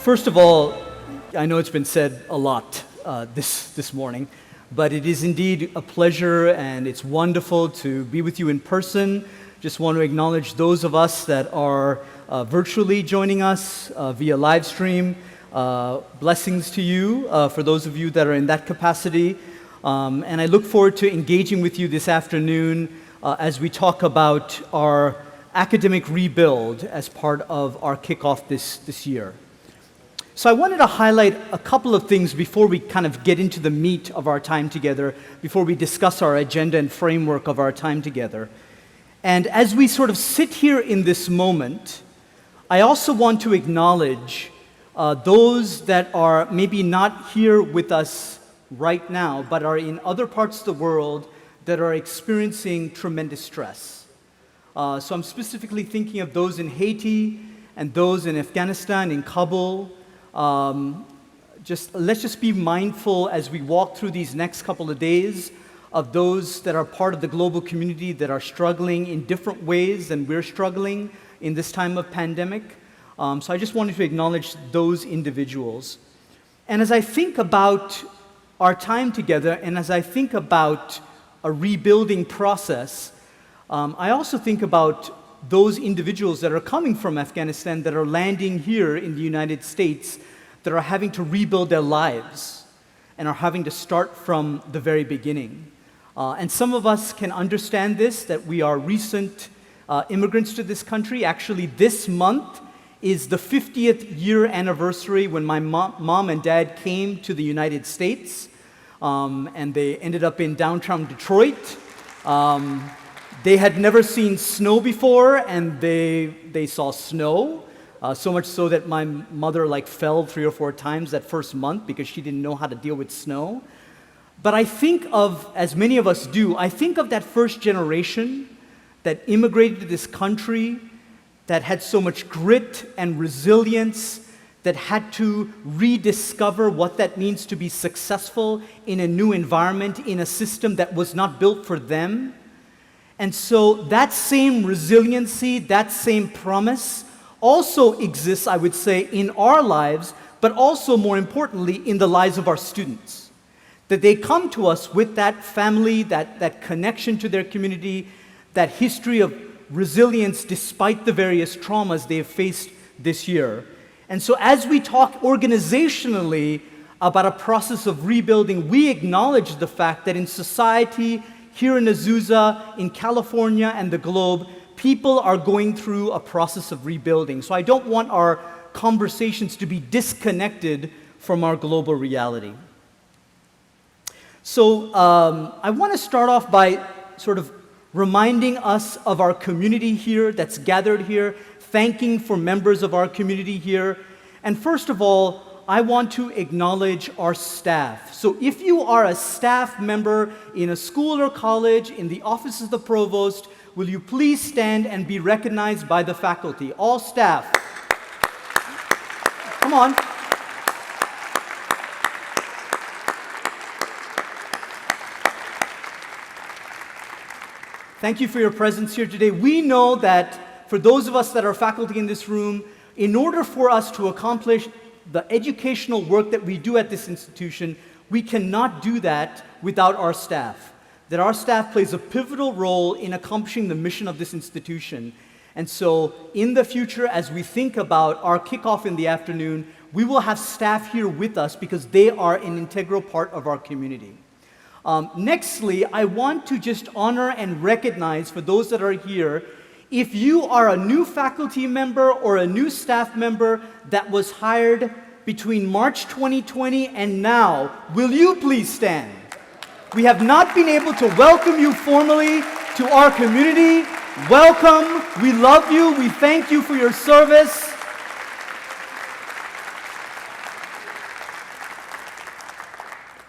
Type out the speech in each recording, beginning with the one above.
First of all, I know it's been said a lot this morning, but it is indeed a pleasure and it's wonderful to be with you in person. Just want to acknowledge those of us that are virtually joining us via live stream. Blessings to you for those of you that are in that capacity. And I look forward to engaging with you this afternoon as we talk about our academic rebuild as part of our kickoff this year. So I wanted to highlight a couple of things before we kind of get into the meat of our time together, before we discuss our agenda and framework of our time together. And as we sort of sit here in this moment, I also want to acknowledge those that are maybe not here with us right now, but are in other parts of the world that are experiencing tremendous stress. So I'm specifically thinking of those in Haiti and those in Afghanistan, in Kabul. Let's just be mindful as we walk through these next couple of days of those that are part of the global community that are struggling in different ways than we're struggling in this time of pandemic. So I just wanted to acknowledge those individuals. And as I think about our time together, and as I think about a rebuilding process, I also think about those individuals that are coming from Afghanistan that are landing here in the United States that are having to rebuild their lives and are having to start from the very beginning. And some of us can understand this, that we are recent immigrants to this country. Actually, this month is the 50th year anniversary when my mom and dad came to the United States, and they ended up in downtown Detroit. They had never seen snow before, and they saw snow, so much so that my mother fell 3 or 4 times that first month because she didn't know how to deal with snow. But I think of, as many of us do, I think of that first generation that immigrated to this country, that had so much grit and resilience, that had to rediscover what that means to be successful in a new environment, in a system that was not built for them. And so that same resiliency, that same promise also exists, I would say, in our lives, but also more importantly, in the lives of our students. That they come to us with that family, that connection to their community, that history of resilience despite the various traumas they have faced this year. And so as we talk organizationally about a process of rebuilding, we acknowledge the fact that in society, here in Azusa, in California, and the globe, people are going through a process of rebuilding. So I don't want our conversations to be disconnected from our global reality. So I want to start off by sort of reminding us of our community here that's gathered here, thanking for members of our community here. And first of all, I want to acknowledge our staff. So if you are a staff member in a school or college, in the office of the Provost, will you please stand and be recognized by the faculty? All staff. Come on. Thank you for your presence here today. We know that for those of us that are faculty in this room, in order for us to accomplish the educational work that we do at this institution, we cannot do that without our staff. That our staff plays a pivotal role in accomplishing the mission of this institution. And so in the future, as we think about our kickoff in the afternoon, we will have staff here with us because they are an integral part of our community. Nextly, I want to just honor and recognize for those that are here, if you are a new faculty member or a new staff member that was hired between March 2020 and now, will you please stand? We have not been able to welcome you formally to our community. Welcome. We love you. We thank you for your service.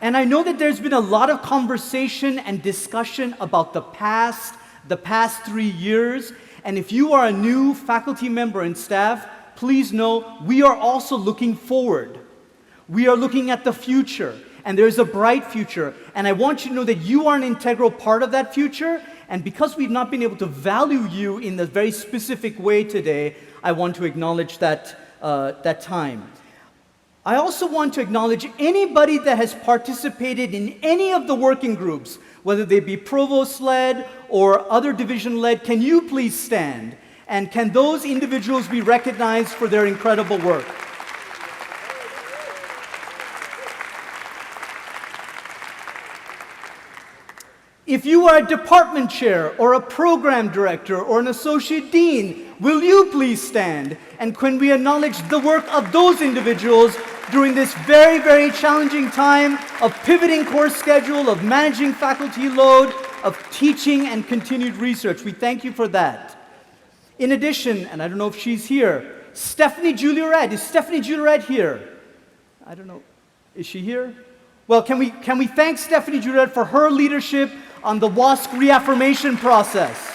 And I know that there's been a lot of conversation and discussion about the past 3 years. And if you are a new faculty member and staff, please know we are also looking forward. We are looking at the future, and there's a bright future. And I want you to know that you are an integral part of that future. And because we've not been able to value you in a very specific way today, I want to acknowledge that time. I also want to acknowledge anybody that has participated in any of the working groups, whether they be provost-led or other division-led. Can you please stand? And can those individuals be recognized for their incredible work? If you are a department chair or a program director or an associate dean, will you please stand? And can we acknowledge the work of those individuals during this very, very challenging time of pivoting course schedule, of managing faculty load, of teaching and continued research? We thank you for that. In addition, and I don't know if she's here, Stephanie Juliet. Is Stephanie Juliet here? I don't know. Is she here? Well, can we thank Stephanie Juliet for her leadership on the WASC reaffirmation process?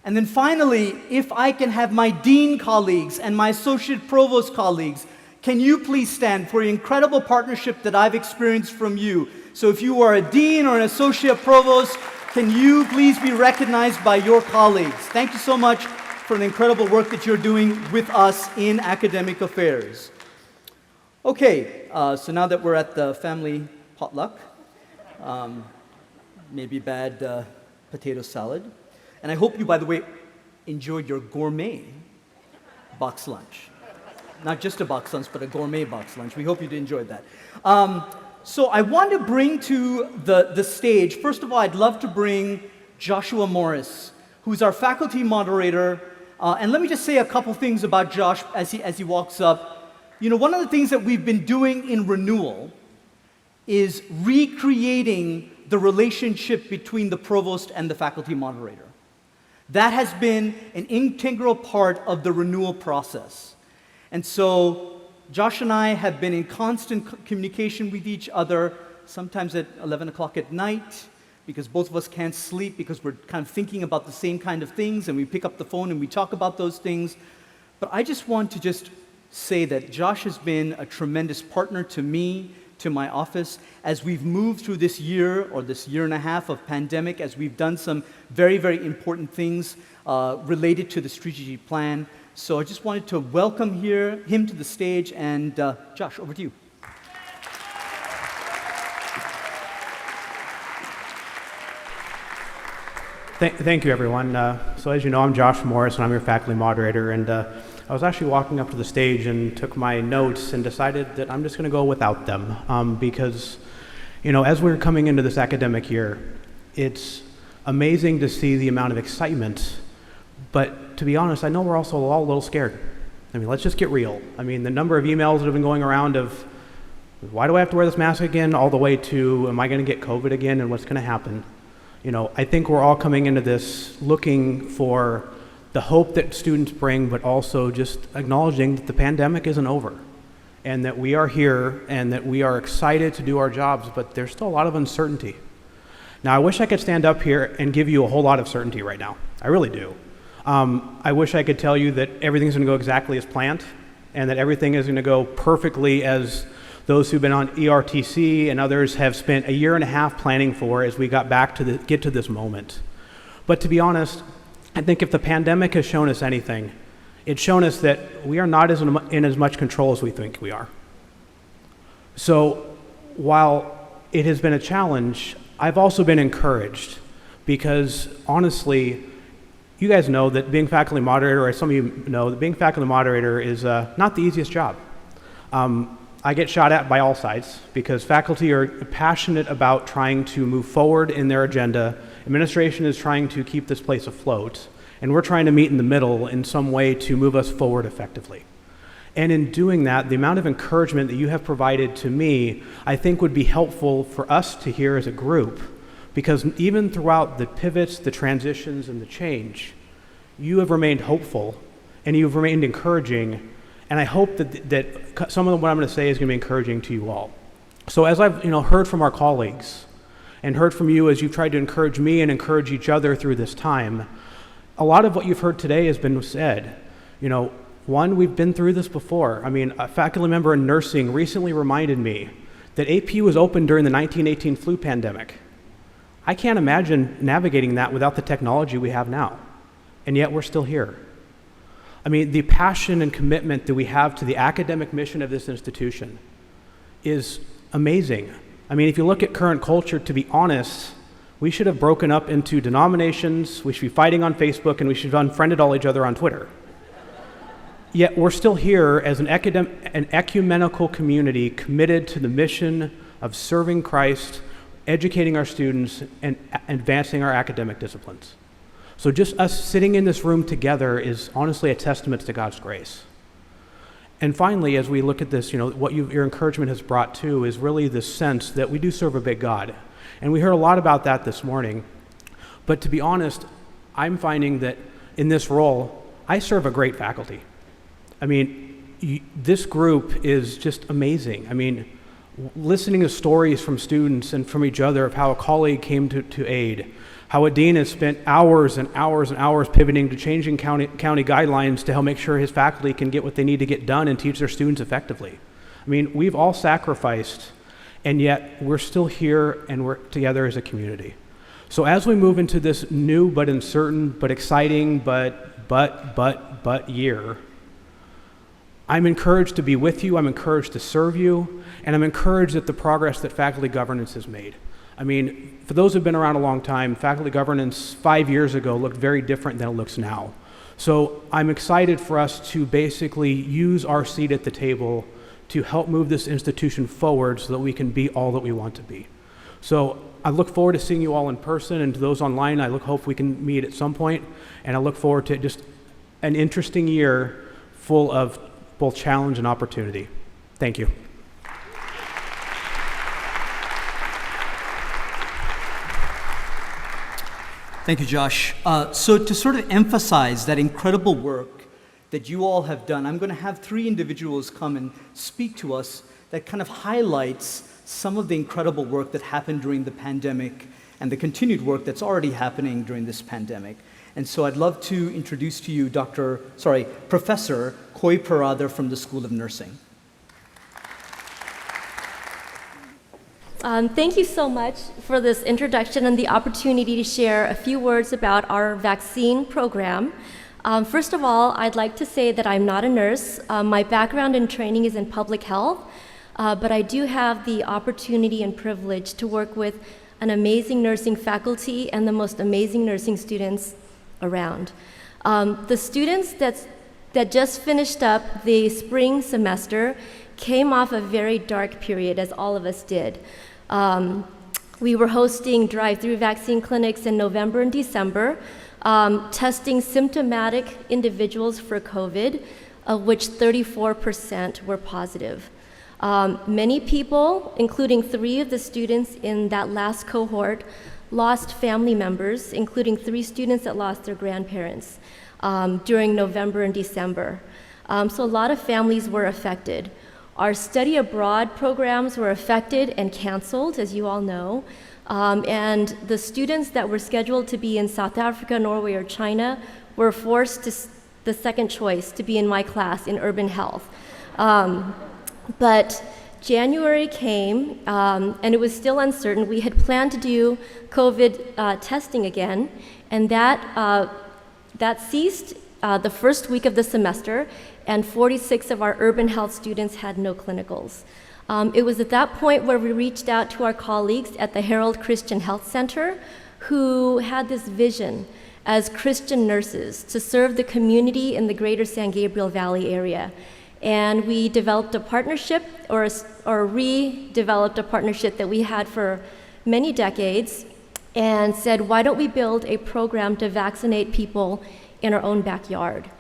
And then finally, if I can have my dean colleagues and my associate provost colleagues, can you please stand for the incredible partnership that I've experienced from you? So if you are a dean or an associate provost, can you please be recognized by your colleagues? Thank you so much for the incredible work that you're doing with us in academic affairs. Okay, so now that we're at the family potluck, maybe bad potato salad. And I hope you, by the way, enjoyed your gourmet box lunch. Not just a box lunch, but a gourmet box lunch. We hope you enjoyed that. So I want to bring to the stage, first of all, I'd love to bring Joshua Morris, who's our faculty moderator. And let me just say a couple things about Josh as he walks up. You know, one of the things that we've been doing in Renewal is recreating the relationship between the provost and the faculty moderator. That has been an integral part of the renewal process. And so Josh and I have been in constant communication with each other, sometimes at 11 o'clock at night, because both of us can't sleep because we're kind of thinking about the same kind of things, and we pick up the phone and we talk about those things. But I just want to just say that Josh has been a tremendous partner to me, to my office, as we've moved through this year or this year and a half of pandemic, as we've done some very, very important things related to the strategic plan. So I just wanted to welcome him to the stage, and Josh, over to you. Thank you, everyone. So as you know, I'm Josh Morris, and I'm your faculty moderator, and I was actually walking up to the stage and took my notes and decided that I'm just going to go without them because, you know, as we're coming into this academic year, it's amazing to see the amount of excitement, but to be honest, I know we're also all a little scared. I mean, let's just get real. I mean, the number of emails that have been going around of, why do I have to wear this mask again, all the way to, am I going to get COVID again, and what's going to happen? You know, I think we're all coming into this looking for the hope that students bring, but also just acknowledging that the pandemic isn't over and that we are here and that we are excited to do our jobs, but there's still a lot of uncertainty. Now, I wish I could stand up here and give you a whole lot of certainty right now. I really do. I wish I could tell you that everything's going to go exactly as planned and that everything is going to go perfectly as those who've been on ERTC and others have spent a year and a half planning for as we got back to get to this moment. But to be honest, I think if the pandemic has shown us anything, it's shown us that we are not in as much control as we think we are. So while it has been a challenge, I've also been encouraged because honestly, you guys know that being faculty moderator, or some of you know that being faculty moderator is not the easiest job. I get shot at by all sides because faculty are passionate about trying to move forward in their agenda. Administration is trying to keep this place afloat, and we're trying to meet in the middle in some way to move us forward effectively. And in doing that, the amount of encouragement that you have provided to me, I think would be helpful for us to hear as a group, because even throughout the pivots, the transitions, and the change, you have remained hopeful, and you've remained encouraging, and I hope that some of what I'm going to say is going to be encouraging to you all. So as I've heard from our colleagues, and heard from you as you've tried to encourage me and encourage each other through this time, a lot of what you've heard today has been said. One, we've been through this before. I mean, a faculty member in nursing recently reminded me that AP was open during the 1918 flu pandemic. I can't imagine navigating that without the technology we have now, and yet we're still here. I mean, the passion and commitment that we have to the academic mission of this institution is amazing. I mean, if you look at current culture, to be honest, we should have broken up into denominations, we should be fighting on Facebook, and we should have unfriended all each other on Twitter. Yet we're still here as an ecumenical community committed to the mission of serving Christ, educating our students, and advancing our academic disciplines. So just us sitting in this room together is honestly a testament to God's grace. And finally, as we look at this, what your encouragement has brought too is really this sense that we do serve a big God. And we heard a lot about that this morning. But to be honest, I'm finding that in this role, I serve a great faculty. I mean, this group is just amazing. I mean, listening to stories from students and from each other of how a colleague came to aid, how a dean has spent hours and hours and hours pivoting to changing county guidelines to help make sure his faculty can get what they need to get done and teach their students effectively. I mean, we've all sacrificed, and yet we're still here and we're together as a community. So as we move into this new but uncertain but exciting but year, I'm encouraged to be with you, I'm encouraged to serve you, and I'm encouraged at the progress that faculty governance has made. I mean, for those who've been around a long time, faculty governance 5 years ago looked very different than it looks now. So I'm excited for us to basically use our seat at the table to help move this institution forward so that we can be all that we want to be. So I look forward to seeing you all in person, and to those online, hope we can meet at some point, and I look forward to just an interesting year full of both challenge and opportunity. Thank you. Thank you, Josh. So to sort of emphasize that incredible work that you all have done, I'm going to have 3 individuals come and speak to us that kind of highlights some of the incredible work that happened during the pandemic and the continued work that's already happening during this pandemic. And so I'd love to introduce to you Professor Koi Paradar from the School of Nursing. Thank you so much for this introduction and the opportunity to share a few words about our vaccine program. First of all, I'd like to say that I'm not a nurse. My background and training is in public health, but I do have the opportunity and privilege to work with an amazing nursing faculty and the most amazing nursing students around. The students that just finished up the spring semester came off a very dark period, as all of us did. We were hosting drive-through vaccine clinics in November and December, testing symptomatic individuals for COVID, of which 34% were positive. Many people, including 3 of the students in that last cohort, lost family members, including 3 students that lost their grandparents during November and December. So a lot of families were affected. Our study abroad programs were affected and canceled, as you all know. And the students that were scheduled to be in South Africa, Norway, or China were forced to the second choice to be in my class in urban health. But January came, and it was still uncertain. We had planned to do COVID testing again, and that ceased the first week of the semester, and 46 of our urban health students had no clinicals. It was at that point where we reached out to our colleagues at the Herald Christian Health Center, who had this vision as Christian nurses to serve the community in the greater San Gabriel Valley area. And we developed a partnership, or redeveloped a partnership that we had for many decades, and said, why don't we build a program to vaccinate people in our own backyard?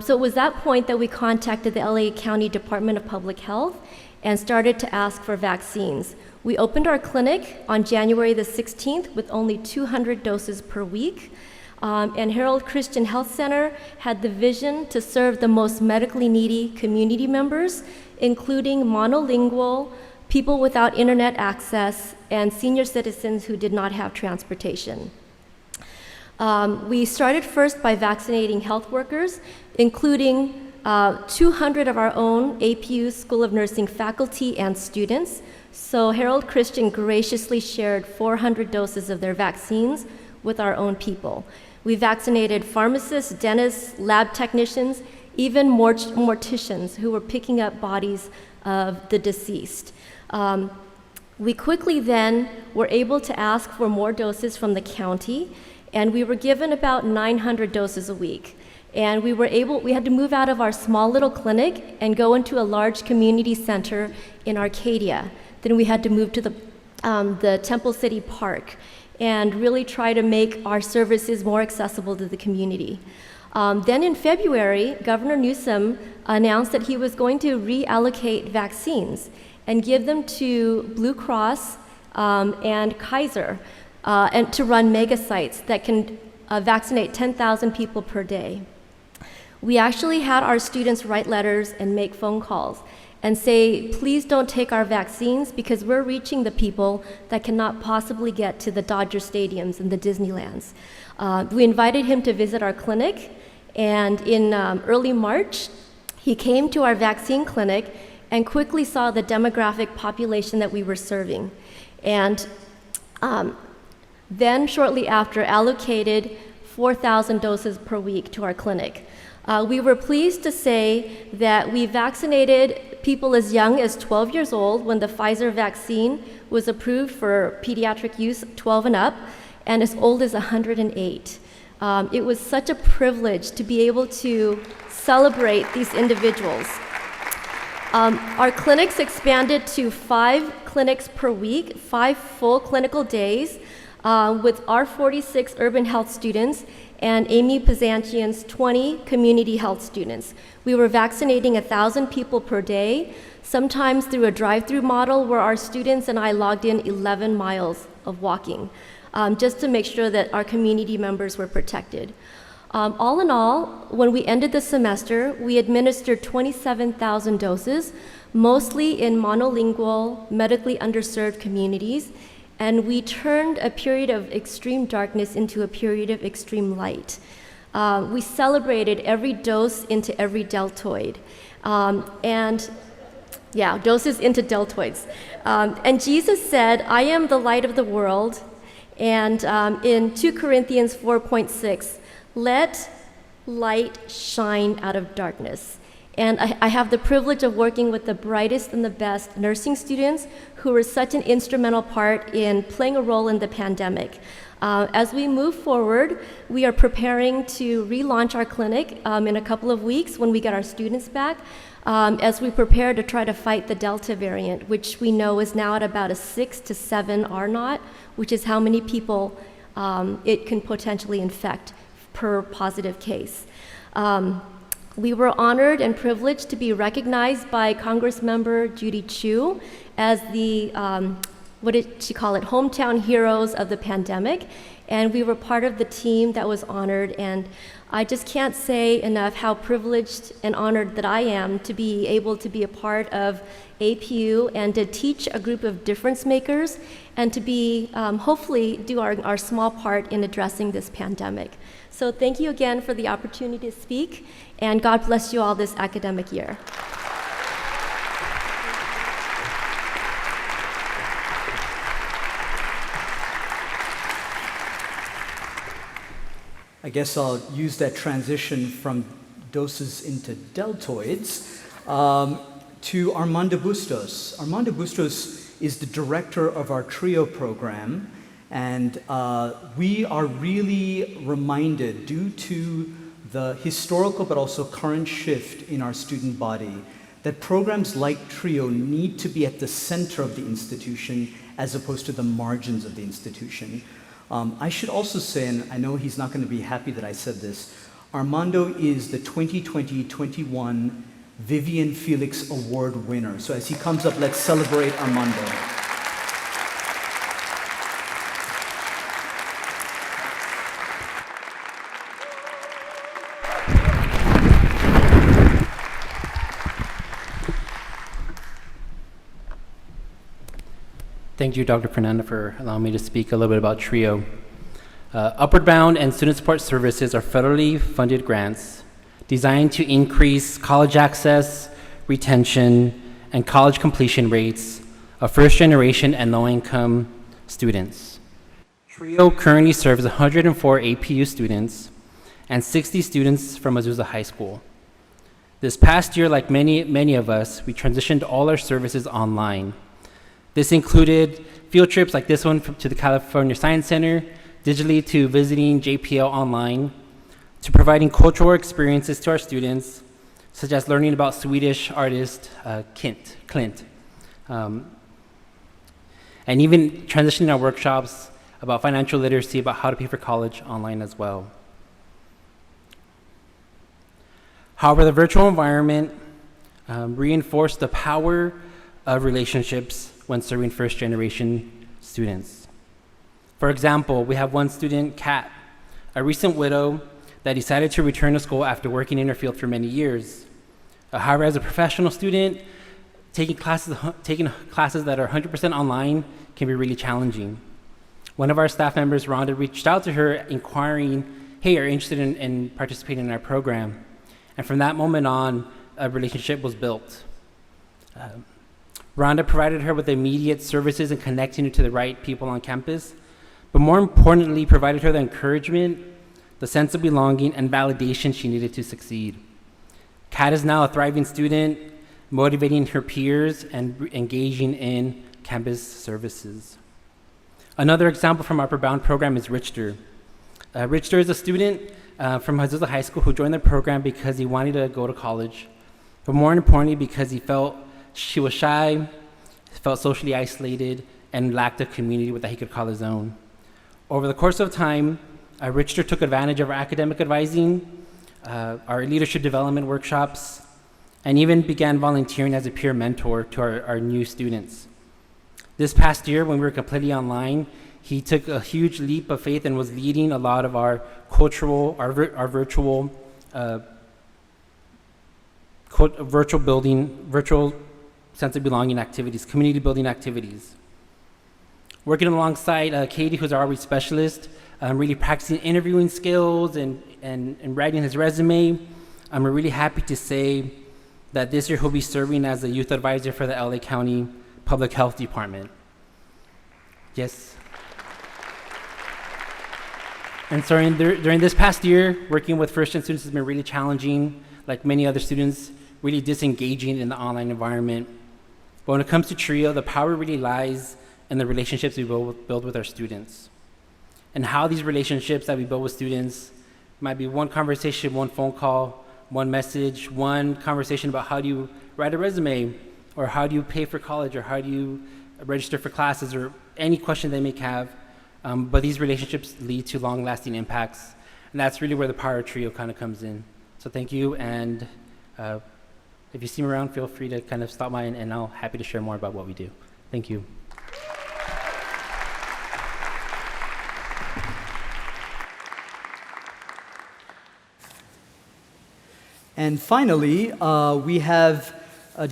So it was that point that we contacted the LA County Department of Public Health and started to ask for vaccines. We opened our clinic on January the 16th with only 200 doses per week. And Herald Christian Health Center had the vision to serve the most medically needy community members, including monolingual, people without internet access, and senior citizens who did not have transportation. We started first by vaccinating health workers, including 200 of our own APU School of Nursing faculty and students. So Herald Christian graciously shared 400 doses of their vaccines with our own people. We vaccinated pharmacists, dentists, lab technicians, even morticians who were picking up bodies of the deceased. We quickly then were able to ask for more doses from the county, and we were given about 900 doses a week. And we had to move out of our small little clinic and go into a large community center in Arcadia. Then we had to move to the Temple City Park and really try to make our services more accessible to the community. Then in February, Governor Newsom announced that he was going to reallocate vaccines and give them to Blue Cross and Kaiser and to run mega sites that can vaccinate 10,000 people per day. We actually had our students write letters and make phone calls and say, please don't take our vaccines because we're reaching the people that cannot possibly get to the Dodger stadiums and the Disneylands. We invited him to visit our clinic, and in early March, he came to our vaccine clinic and quickly saw the demographic population that we were serving. And then shortly after, allocated 4,000 doses per week to our clinic. We were pleased to say that we vaccinated people as young as 12 years old when the Pfizer vaccine was approved for pediatric use 12 and up, and as old as 108. It was such a privilege to be able to celebrate these individuals. Our clinics expanded to 5 clinics per week, 5 full clinical days, with our 46 urban health students and Amy Pazantian's 20 community health students. We were vaccinating 1,000 people per day, sometimes through a drive-through model where our students and I logged in 11 miles of walking, just to make sure that our community members were protected. All in all, when we ended the semester, we administered 27,000 doses, mostly in monolingual, medically underserved communities, and we turned a period of extreme darkness into a period of extreme light. We celebrated every dose into every deltoid. Doses into deltoids. And Jesus said, I am the light of the world. And in 2 Corinthians 4:6, let light shine out of darkness. And I have the privilege of working with the brightest and the best nursing students who were such an instrumental part in playing a role in the pandemic. As we move forward, we are preparing to relaunch our clinic in a couple of weeks when we get our students back, as we prepare to try to fight the Delta variant, which we know is now at about a 6 to 7 R0, which is how many people it can potentially infect per positive case. We were honored and privileged to be recognized by Congressmember Judy Chu as the, what did she call it, hometown heroes of the pandemic. And we were part of the team that was honored. And I just can't say enough how privileged and honored that I am to be able to be a part of APU and to teach a group of difference makers and to be, hopefully, do our small part in addressing this pandemic. So thank you again for the opportunity to speak, and God bless you all this academic year. I guess I'll use that transition from doses into deltoids to Armando Bustos. Armando Bustos is the director of our TRIO program, and we are really reminded, due to the historical but also current shift in our student body, that programs like TRIO need to be at the center of the institution as opposed to the margins of the institution. I should also say, and I know he's not going to be happy that I said this, Armando is the 2020-21 Vivian Felix Award winner. So as he comes up, let's celebrate Armando. Thank you, Dr. Fernando, for allowing me to speak a little bit about TRIO. Upward Bound and Student Support Services are federally funded grants designed to increase college access, retention, and college completion rates of first-generation and low-income students. TRIO currently serves 104 APU students and 60 students from Azusa High School. This past year, like many of us, we transitioned all our services online. This included field trips like this one to the California Science Center, digitally to visiting JPL online, to providing cultural experiences to our students, such as learning about Swedish artist Clint, and even transitioning our workshops about financial literacy, about how to pay for college online as well. However, the virtual environment reinforced the power of relationships when serving first-generation students. For example, we have one student, Kat, a recent widow that decided to return to school after working in her field for many years. However, as a professional student, taking classes that are 100% online can be really challenging. One of our staff members, Rhonda, reached out to her inquiring, hey, are you interested in participating in our program? And from that moment on, a relationship was built. Rhonda provided her with immediate services and connecting her to the right people on campus, but more importantly, provided her the encouragement, the sense of belonging, and validation she needed to succeed. Kat is now a thriving student, motivating her peers and engaging in campus services. Another example from our Upper Bound program is Richter. Richter is a student from Azusa High School who joined the program because he wanted to go to college, but more importantly because he felt she was shy, felt socially isolated, and lacked a community that he could call his own. Over the course of time, Richter took advantage of our academic advising, our leadership development workshops, and even began volunteering as a peer mentor to our new students. This past year, when we were completely online, he took a huge leap of faith and was leading a lot of our virtual sense of belonging activities, community building activities. Working alongside Katie, who's our outreach specialist, really practicing interviewing skills and writing his resume. I'm really happy to say that this year he'll be serving as a youth advisor for the LA County Public Health Department. Yes. And so during this past year, working with first-gen students has been really challenging. Like many other students, really disengaging in the online environment. But when it comes to TRIO, the power really lies in the relationships we build with our students. And how these relationships that we build with students might be one conversation, one phone call, one message, one conversation about how do you write a resume, or how do you pay for college, or how do you register for classes, or any question they may have. But these relationships lead to long-lasting impacts. And that's really where the power of TRIO kind of comes in. So thank you, and if you see me around, feel free to kind of stop by, and I'll happy to share more about what we do. Thank you. And finally, we have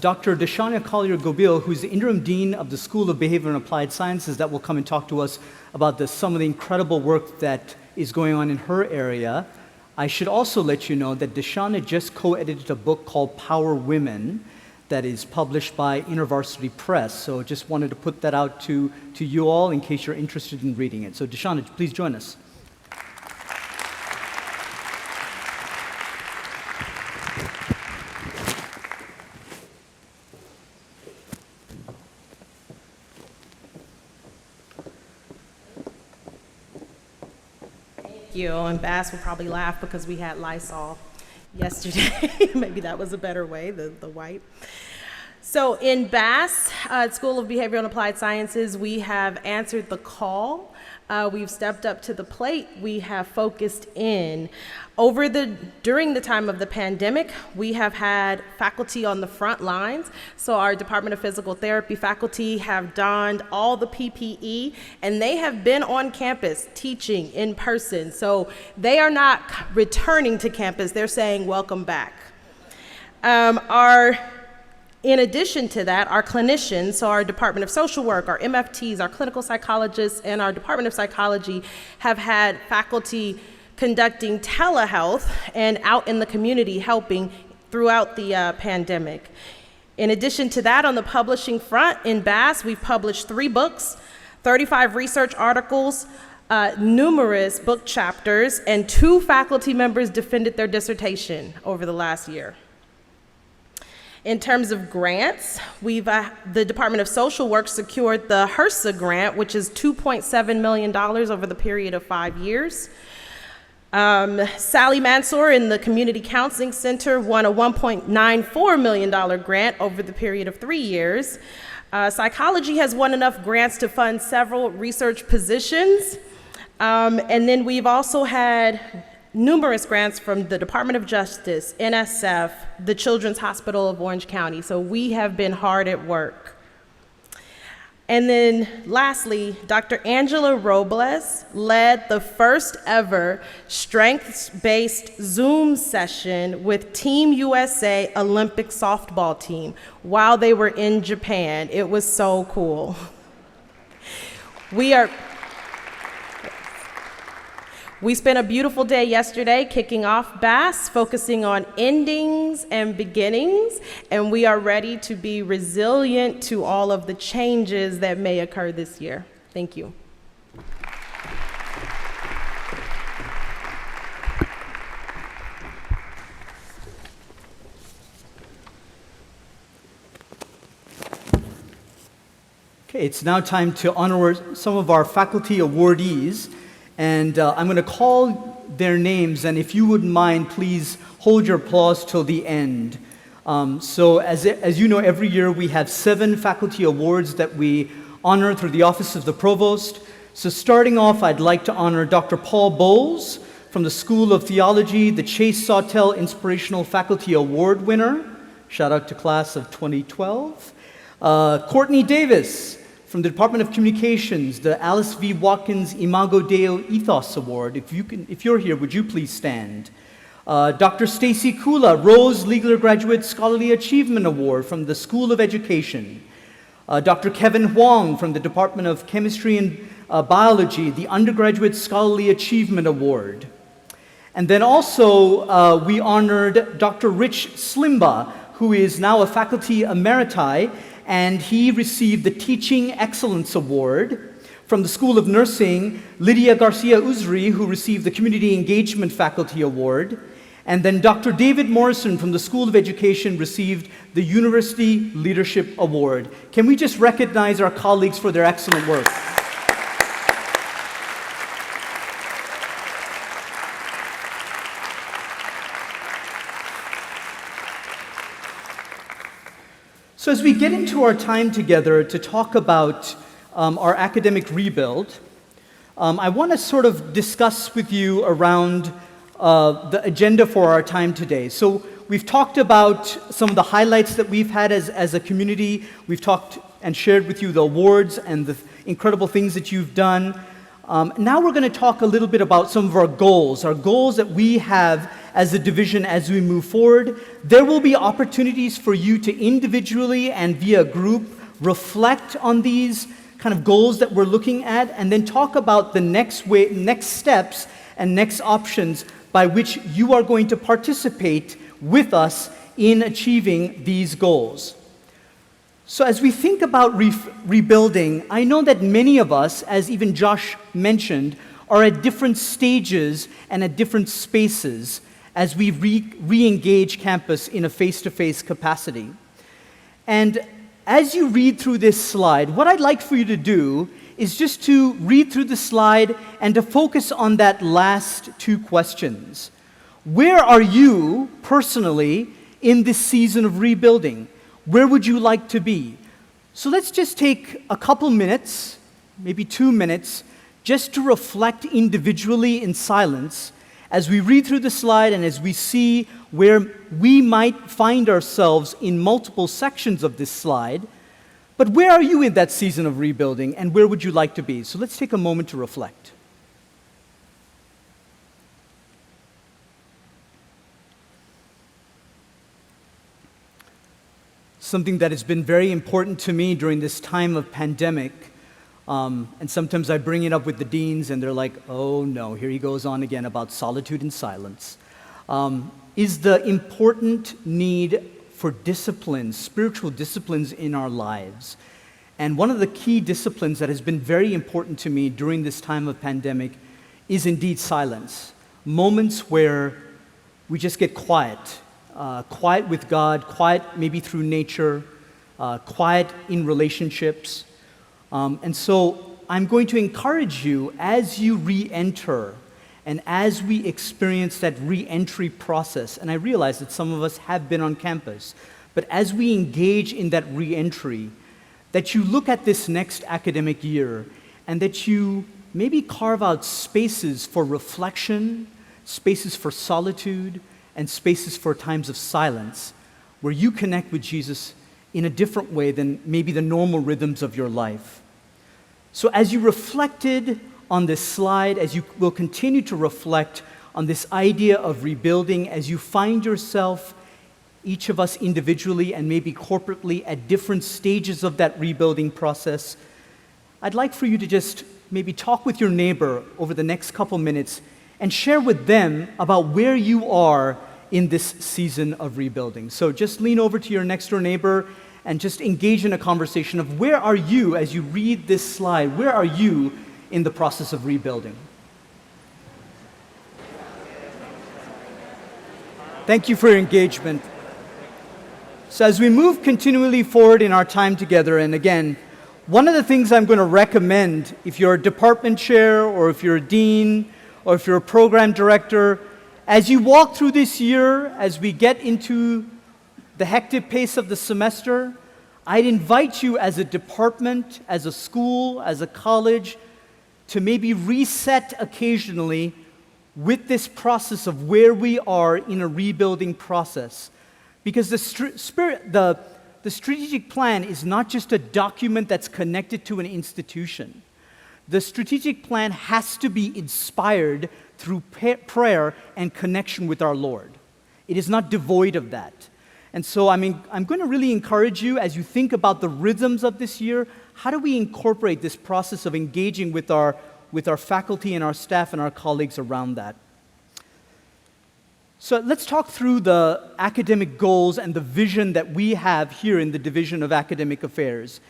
Dr. Deshania Collier-Gobil, who's the Interim Dean of the School of Behavior and Applied Sciences, that will come and talk to us about some of the incredible work that is going on in her area. I should also let you know that Deshania just co-edited a book called Power Women that is published by InterVarsity Press. So just wanted to put that out to you all in case you're interested in reading it. So Deshania, please join us. You and Bass will probably laugh because we had Lysol yesterday. Maybe that was a better way, the wipe. So in Bass, School of Behavioral and Applied Sciences, we have answered the call. We've stepped up to the plate. We have focused in. During the time of the pandemic, we have had faculty on the front lines. So our Department of Physical Therapy faculty have donned all the PPE, and they have been on campus teaching in person. So they are not returning to campus. They're saying, welcome back. In addition to that, our clinicians, so our Department of Social Work, our MFTs, our clinical psychologists, and our Department of Psychology have had faculty conducting telehealth and out in the community helping throughout the pandemic. In addition to that, on the publishing front, in Bass, we've published 3 books, 35 research articles, numerous book chapters, and 2 faculty members defended their dissertation over the last year. In terms of grants, the Department of Social Work secured the HRSA grant, which is $2.7 million over the period of 5 years. Sally Mansour in the Community Counseling Center won a $1.94 million grant over the period of 3 years. Psychology has won enough grants to fund several research positions. And then we've also had numerous grants from the Department of Justice, NSF, the Children's Hospital of Orange County. So we have been hard at work. And then lastly, Dr. Angela Robles led the first ever strengths-based Zoom session with Team USA Olympic softball team while they were in Japan. It was so cool. We spent a beautiful day yesterday kicking off BASS, focusing on endings and beginnings, and we are ready to be resilient to all of the changes that may occur this year. Thank you. Okay, it's now time to honor some of our faculty awardees. And I'm going to call their names, and if you wouldn't mind, please hold your applause till the end. So as you know, every year we have 7 faculty awards that we honor through the Office of the Provost. So starting off, I'd like to honor Dr. Paul Bowles from the School of Theology, the Chase Sawtelle Inspirational Faculty Award winner. Shout out to class of 2012. Courtney Davis from the Department of Communications, the Alice V. Watkins Imago Deo Ethos Award. If you're here, would you please stand? Dr. Stacy Kula, Rose Liegler Graduate Scholarly Achievement Award from the School of Education. Dr. Kevin Huang from the Department of Chemistry and Biology, the Undergraduate Scholarly Achievement Award. And then also we honored Dr. Rich Slimba, who is now a faculty emeriti, and he received the Teaching Excellence Award. From the School of Nursing, Lydia Garcia Uzri, who received the Community Engagement Faculty Award. And then Dr. David Morrison from the School of Education received the University Leadership Award. Can we just recognize our colleagues for their excellent work? So as we get into our time together to talk about our academic rebuild, I want to sort of discuss with you around the agenda for our time today. So we've talked about some of the highlights that we've had as a community. We've talked and shared with you the awards and the incredible things that you've done. Now we're going to talk a little bit about some of our goals that we have as a division as we move forward. There will be opportunities for you to individually and via group reflect on these kind of goals that we're looking at, and then talk about the next steps and next options by which you are going to participate with us in achieving these goals. So as we think about rebuilding, I know that many of us, as even Josh mentioned, are at different stages and at different spaces as we re-engage campus in a face-to-face capacity. And as you read through this slide, what I'd like for you to do is just to read through the slide and to focus on that last 2 questions. Where are you personally in this season of rebuilding? Where would you like to be? So let's just take a couple minutes, maybe 2 minutes, just to reflect individually in silence as we read through the slide and as we see where we might find ourselves in multiple sections of this slide. But where are you in that season of rebuilding, and where would you like to be? So let's take a moment to reflect. Something that has been very important to me during this time of pandemic, and sometimes I bring it up with the deans and they're like, oh no, here he goes on again about solitude and silence, is the important need for disciplines, spiritual disciplines in our lives. And one of the key disciplines that has been very important to me during this time of pandemic is indeed silence. Moments where we just get quiet, quiet with God, quiet maybe through nature, quiet in relationships. And so I'm going to encourage you as you re-enter and as we experience that re-entry process, and I realize that some of us have been on campus, but as we engage in that re-entry, that you look at this next academic year and that you maybe carve out spaces for reflection, spaces for solitude, and spaces for times of silence where you connect with Jesus in a different way than maybe the normal rhythms of your life. So as you reflected on this slide, as you will continue to reflect on this idea of rebuilding, as you find yourself, each of us individually and maybe corporately at different stages of that rebuilding process, I'd like for you to just maybe talk with your neighbor over the next couple minutes and share with them about where you are in this season of rebuilding. So just lean over to your next door neighbor and just engage in a conversation of where are you as you read this slide? Where are you in the process of rebuilding? Thank you for your engagement. So as we move continually forward in our time together, and again, one of the things I'm going to recommend if you're a department chair or if you're a dean or if you're a program director, as you walk through this year, as we get into the hectic pace of the semester, I'd invite you as a department, as a school, as a college, to maybe reset occasionally with this process of where we are in a rebuilding process. Because the strategic plan is not just a document that's connected to an institution. The strategic plan has to be inspired through prayer and connection with our Lord. It is not devoid of that. And so I'm going to really encourage you as you think about the rhythms of this year, how do we incorporate this process of engaging with our faculty and our staff and our colleagues around that? So let's talk through the academic goals and the vision that we have here in the Division of Academic Affairs.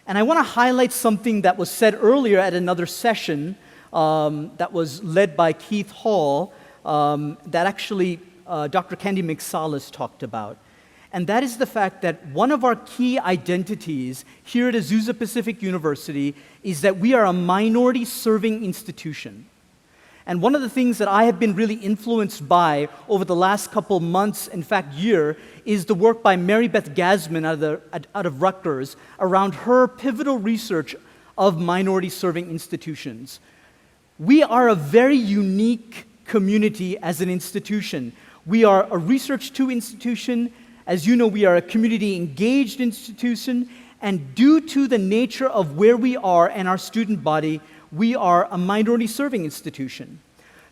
And I want to highlight something that was said earlier at another session that was led by Keith Hall that actually Dr. Candy McSalis talked about. And that is the fact that one of our key identities here at Azusa Pacific University is that we are a minority-serving institution. And one of the things that I have been really influenced by over the last couple months, in fact year, is the work by Mary Beth Gasman out of Rutgers around her pivotal research of minority-serving institutions. We are a very unique community as an institution. We are a Research 2 institution. As you know, we are a community-engaged institution. And due to the nature of where we are and our student body, we are a minority-serving institution.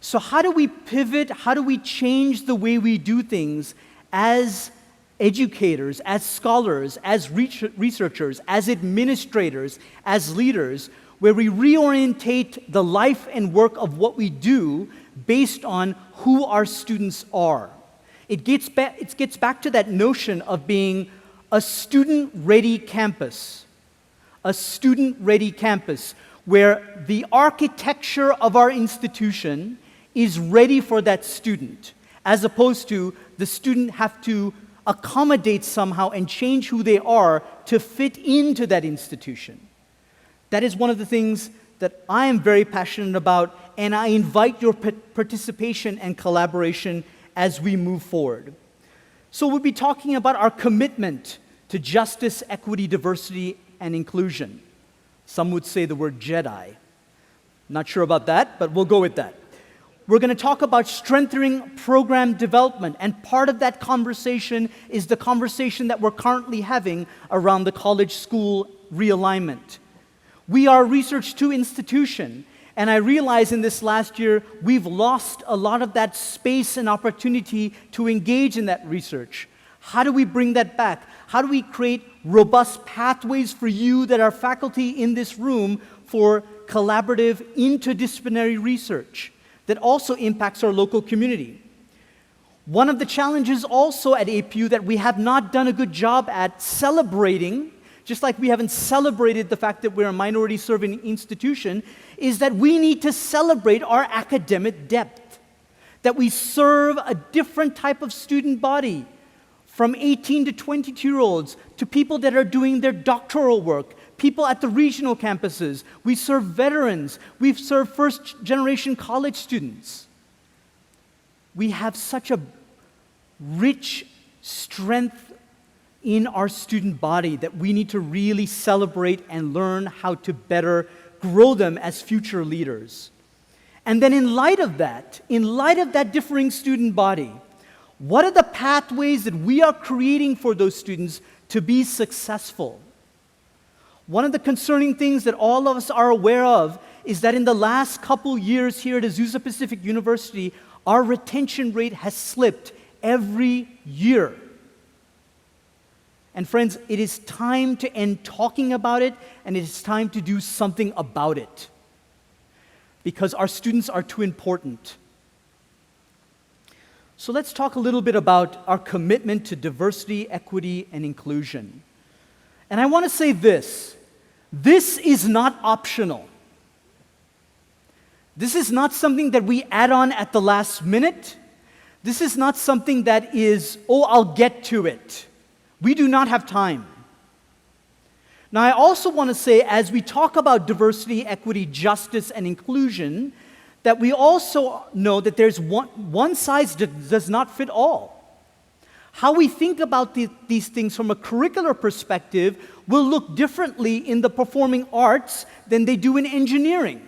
So how do we pivot? How do we change the way we do things as educators, as scholars, as researchers, as administrators, as leaders, where we reorientate the life and work of what we do based on who our students are? It gets back to that notion of being a student-ready campus. A student-ready campus where the architecture of our institution is ready for that student, as opposed to the student have to accommodate somehow and change who they are to fit into that institution. That is one of the things that I am very passionate about, and I invite your participation and collaboration as we move forward. So we'll be talking about our commitment to justice, equity, diversity, and inclusion. Some would say the word Jedi. Not sure about that, but we'll go with that. We're going to talk about strengthening program development, and part of that conversation is the conversation that we're currently having around the college-school realignment. We are a Research 2 institution, and I realize in this last year we've lost a lot of that space and opportunity to engage in that research. How do we bring that back? How do we create robust pathways for you that are faculty in this room for collaborative interdisciplinary research that also impacts our local community? One of the challenges also at APU that we have not done a good job at celebrating, just like we haven't celebrated the fact that we're a minority-serving institution, is that we need to celebrate our academic depth, that we serve a different type of student body from 18 to 22-year-olds to people that are doing their doctoral work, people at the regional campuses. We serve veterans. We've served first-generation college students. We have such a rich strength in our student body that we need to really celebrate and learn how to better grow them as future leaders. And then in light of that differing student body, what are the pathways that we are creating for those students to be successful? One of the concerning things that all of us are aware of is that in the last couple years here at Azusa Pacific University, our retention rate has slipped every year. And friends, it is time to end talking about it, and it is time to do something about it, because our students are too important. So let's talk a little bit about our commitment to diversity, equity, and inclusion. And I want to say this is not optional. This is not something that we add on at the last minute. This is not something that is, I'll get to it. We do not have time. Now, I also want to say, as we talk about diversity, equity, justice, and inclusion, that we also know that there's one size does not fit all. How we think about these things from a curricular perspective will look differently in the performing arts than they do in engineering.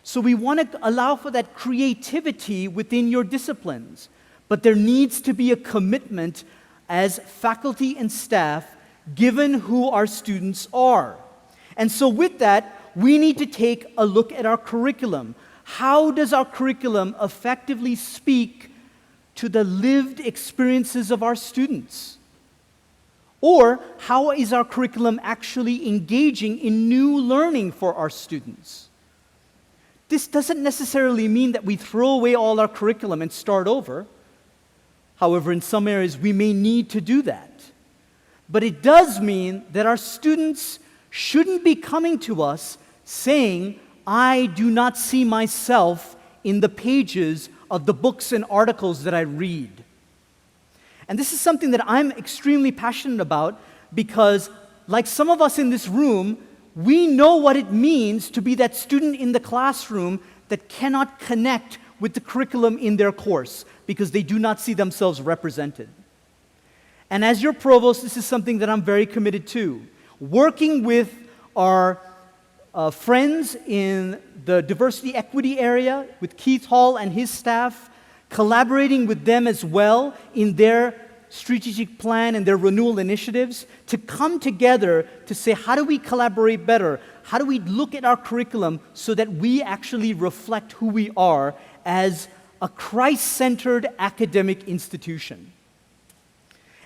So we want to allow for that creativity within your disciplines. But there needs to be a commitment as faculty and staff, given who our students are. And so with that, we need to take a look at our curriculum. How does our curriculum effectively speak to the lived experiences of our students? Or how is our curriculum actually engaging in new learning for our students? This doesn't necessarily mean that we throw away all our curriculum and start over. However, in some areas, we may need to do that. But it does mean that our students shouldn't be coming to us saying, I do not see myself in the pages of the books and articles that I read. And this is something that I'm extremely passionate about because, like some of us in this room, we know what it means to be that student in the classroom that cannot connect with the curriculum in their course because they do not see themselves represented. And as your provost, this is something that I'm very committed to. Working with our friends in the diversity equity area, with Keith Hall and his staff, collaborating with them as well in their strategic plan and their renewal initiatives, to come together to say, how do we collaborate better? How do we look at our curriculum so that we actually reflect who we are as a Christ-centered academic institution?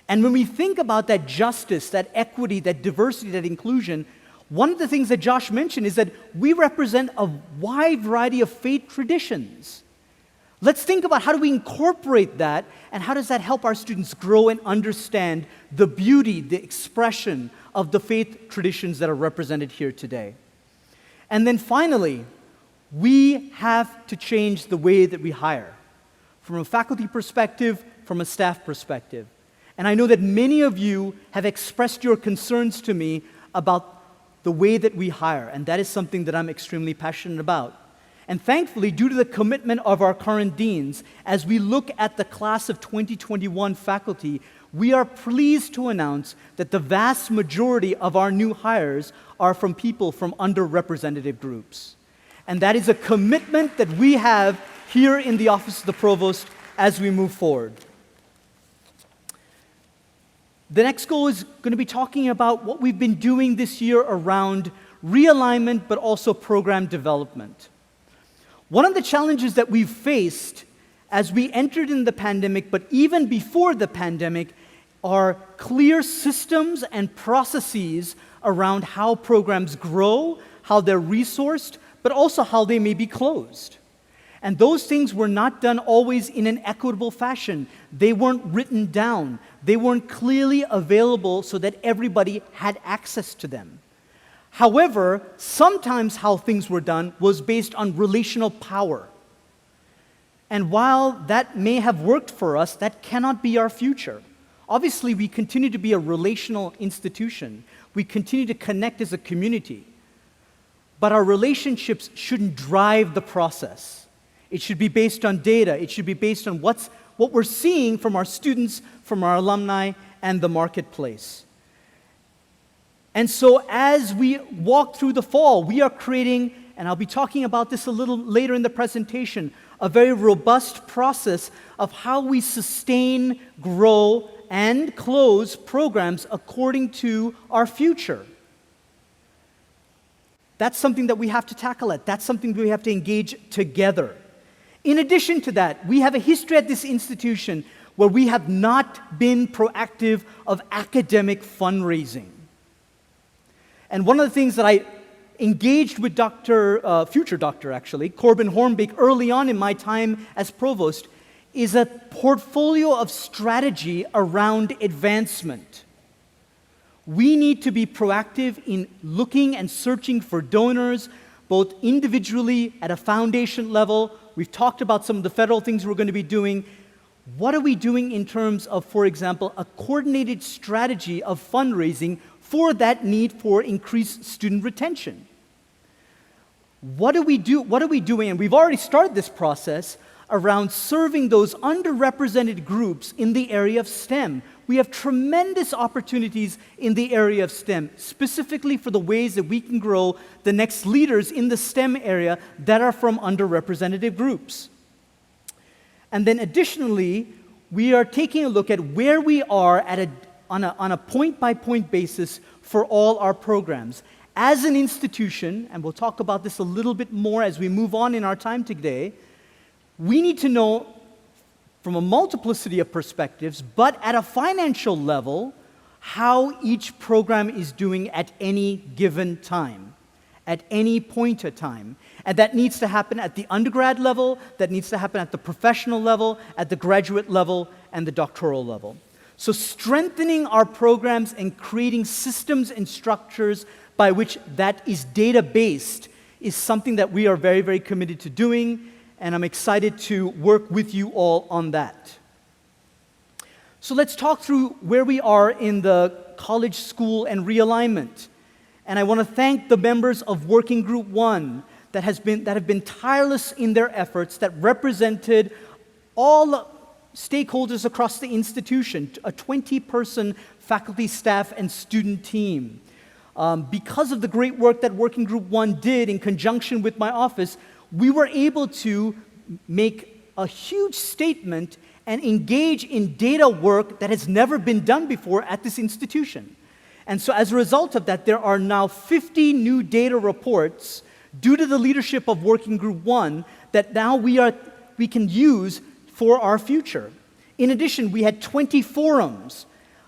And when we think about that justice, that equity, that diversity, that inclusion, one of the things that Josh mentioned is that we represent a wide variety of faith traditions. Let's think about how do we incorporate that, and how does that help our students grow and understand the beauty, the expression of the faith traditions that are represented here today. And then finally, we have to change the way that we hire, from a faculty perspective, from a staff perspective. And I know that many of you have expressed your concerns to me about the way that we hire, and that is something that I'm extremely passionate about. And thankfully, due to the commitment of our current deans, as we look at the class of 2021 faculty, we are pleased to announce that the vast majority of our new hires are from people from underrepresented groups. And that is a commitment that we have here in the Office of the Provost as we move forward. The next goal is going to be talking about what we've been doing this year around realignment, but also program development. One of the challenges that we've faced as we entered in the pandemic, but even before the pandemic, are clear systems and processes around how programs grow, how they're resourced, but also how they may be closed. And those things were not done always in an equitable fashion. They weren't written down. They weren't clearly available so that everybody had access to them. However, sometimes how things were done was based on relational power. And while that may have worked for us, that cannot be our future. Obviously, we continue to be a relational institution. We continue to connect as a community. But our relationships shouldn't drive the process. It should be based on data. It should be based on what we're seeing from our students, from our alumni, and the marketplace. And so as we walk through the fall, we are creating, and I'll be talking about this a little later in the presentation, a very robust process of how we sustain, grow, and close programs according to our future. That's something that we have to tackle it. That's something we have to engage together. In addition to that, we have a history at this institution where we have not been proactive of academic fundraising. And one of the things that I engaged with future doctor actually, Corbin Hornbeek, early on in my time as provost, is a portfolio of strategy around advancement. We need to be proactive in looking and searching for donors, both individually at a foundation level. We've talked about some of the federal things we're going to be doing. What are we doing in terms of, for example, a coordinated strategy of fundraising for that need for increased student retention? What are we doing? And we've already started this process around serving those underrepresented groups in the area of STEM. We have tremendous opportunities in the area of STEM, specifically for the ways that we can grow the next leaders in the STEM area that are from underrepresented groups. And then additionally, we are taking a look at where we are on a point-by-point basis for all our programs. As an institution, and we'll talk about this a little bit more as we move on in our time today, we need to know from a multiplicity of perspectives, but at a financial level, how each program is doing at any given time, at any point of time. And that needs to happen at the undergrad level, that needs to happen at the professional level, at the graduate level, and the doctoral level. So strengthening our programs and creating systems and structures by which that is data-based is something that we are very, very committed to doing, and I'm excited to work with you all on that. So let's talk through where we are in the college, school, and realignment. And I want to thank the members of Working Group 1 that have been tireless in their efforts, that represented all stakeholders across the institution, a 20-person faculty, staff, and student team. Because of the great work that Working Group 1 did in conjunction with my office, we were able to make a huge statement and engage in data work that has never been done before at this institution. And so as a result of that, there are now 50 new data reports due to the leadership of Working Group 1 that now we can use for our future. In addition, we had 20 forums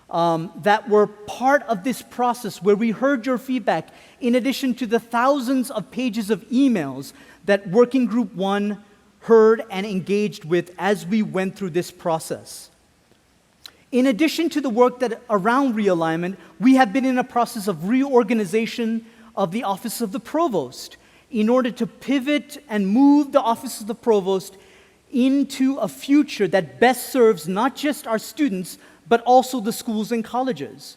that were part of this process where we heard your feedback, in addition to the thousands of pages of emails that Working Group 1 heard and engaged with as we went through this process. In addition to the work that around realignment, we have been in a process of reorganization of the Office of the Provost in order to pivot and move the Office of the Provost into a future that best serves not just our students, but also the schools and colleges.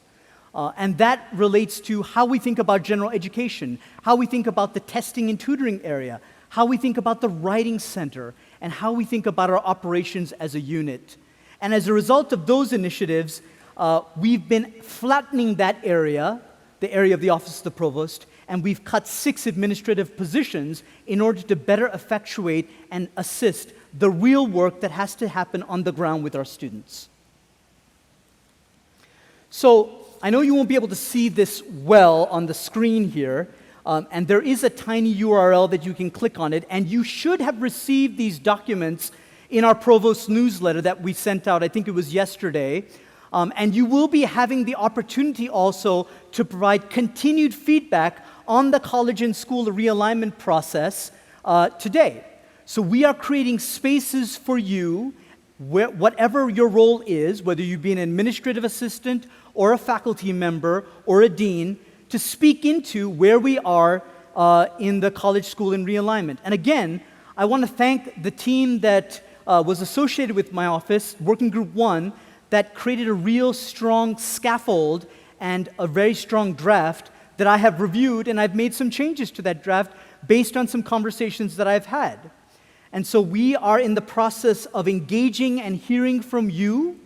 And that relates to how we think about general education, how we think about the testing and tutoring area, how we think about the writing center, and how we think about our operations as a unit. And as a result of those initiatives, we've been flattening that area, the area of the Office of the Provost, and we've cut 6 administrative positions in order to better effectuate and assist the real work that has to happen on the ground with our students. So I know you won't be able to see this well on the screen here, and there is a tiny URL that you can click on it, and you should have received these documents in our Provost newsletter that we sent out, I think it was yesterday, and you will be having the opportunity also to provide continued feedback on the college and school realignment process today. So we are creating spaces for you, whatever your role is, whether you be an administrative assistant or a faculty member or a dean, to speak into where we are in the college, school, and realignment. And again, I want to thank the team that was associated with my office, Working Group 1, that created a real strong scaffold and a very strong draft that I have reviewed, and I've made some changes to that draft based on some conversations that I've had. And so we are in the process of engaging and hearing from you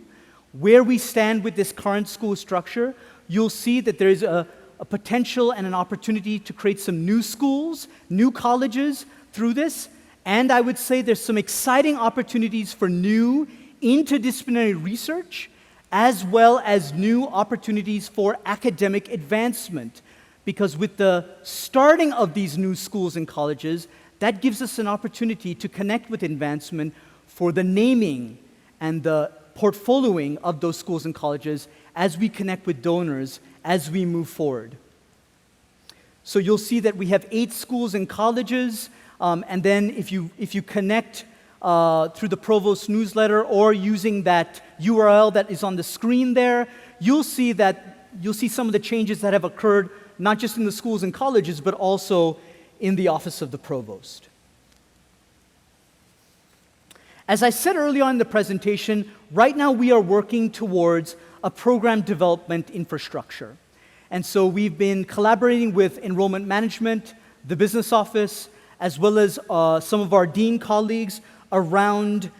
where we stand with this current school structure. You'll see that there is a potential and an opportunity to create some new schools, new colleges through this. And I would say there's some exciting opportunities for new interdisciplinary research, as well as new opportunities for academic advancement. Because with the starting of these new schools and colleges, that gives us an opportunity to connect with advancement for the naming and the portfolioing of those schools and colleges as we connect with donors as we move forward. So you'll see that we have 8 schools and colleges, and then if you connect through the Provost newsletter or using that URL that is on the screen there, you'll see some of the changes that have occurred, not just in the schools and colleges, but also in the Office of the Provost. As I said earlier on in the presentation, right now we are working towards a program development infrastructure. And so we've been collaborating with enrollment management, the business office, as well as some of our dean colleagues around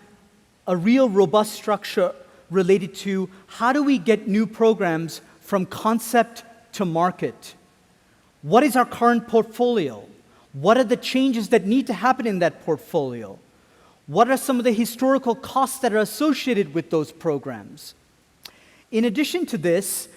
a real robust structure related to how do we get new programs from concept to market? What is our current portfolio? What are the changes that need to happen in that portfolio? What are some of the historical costs that are associated with those programs? In addition to this,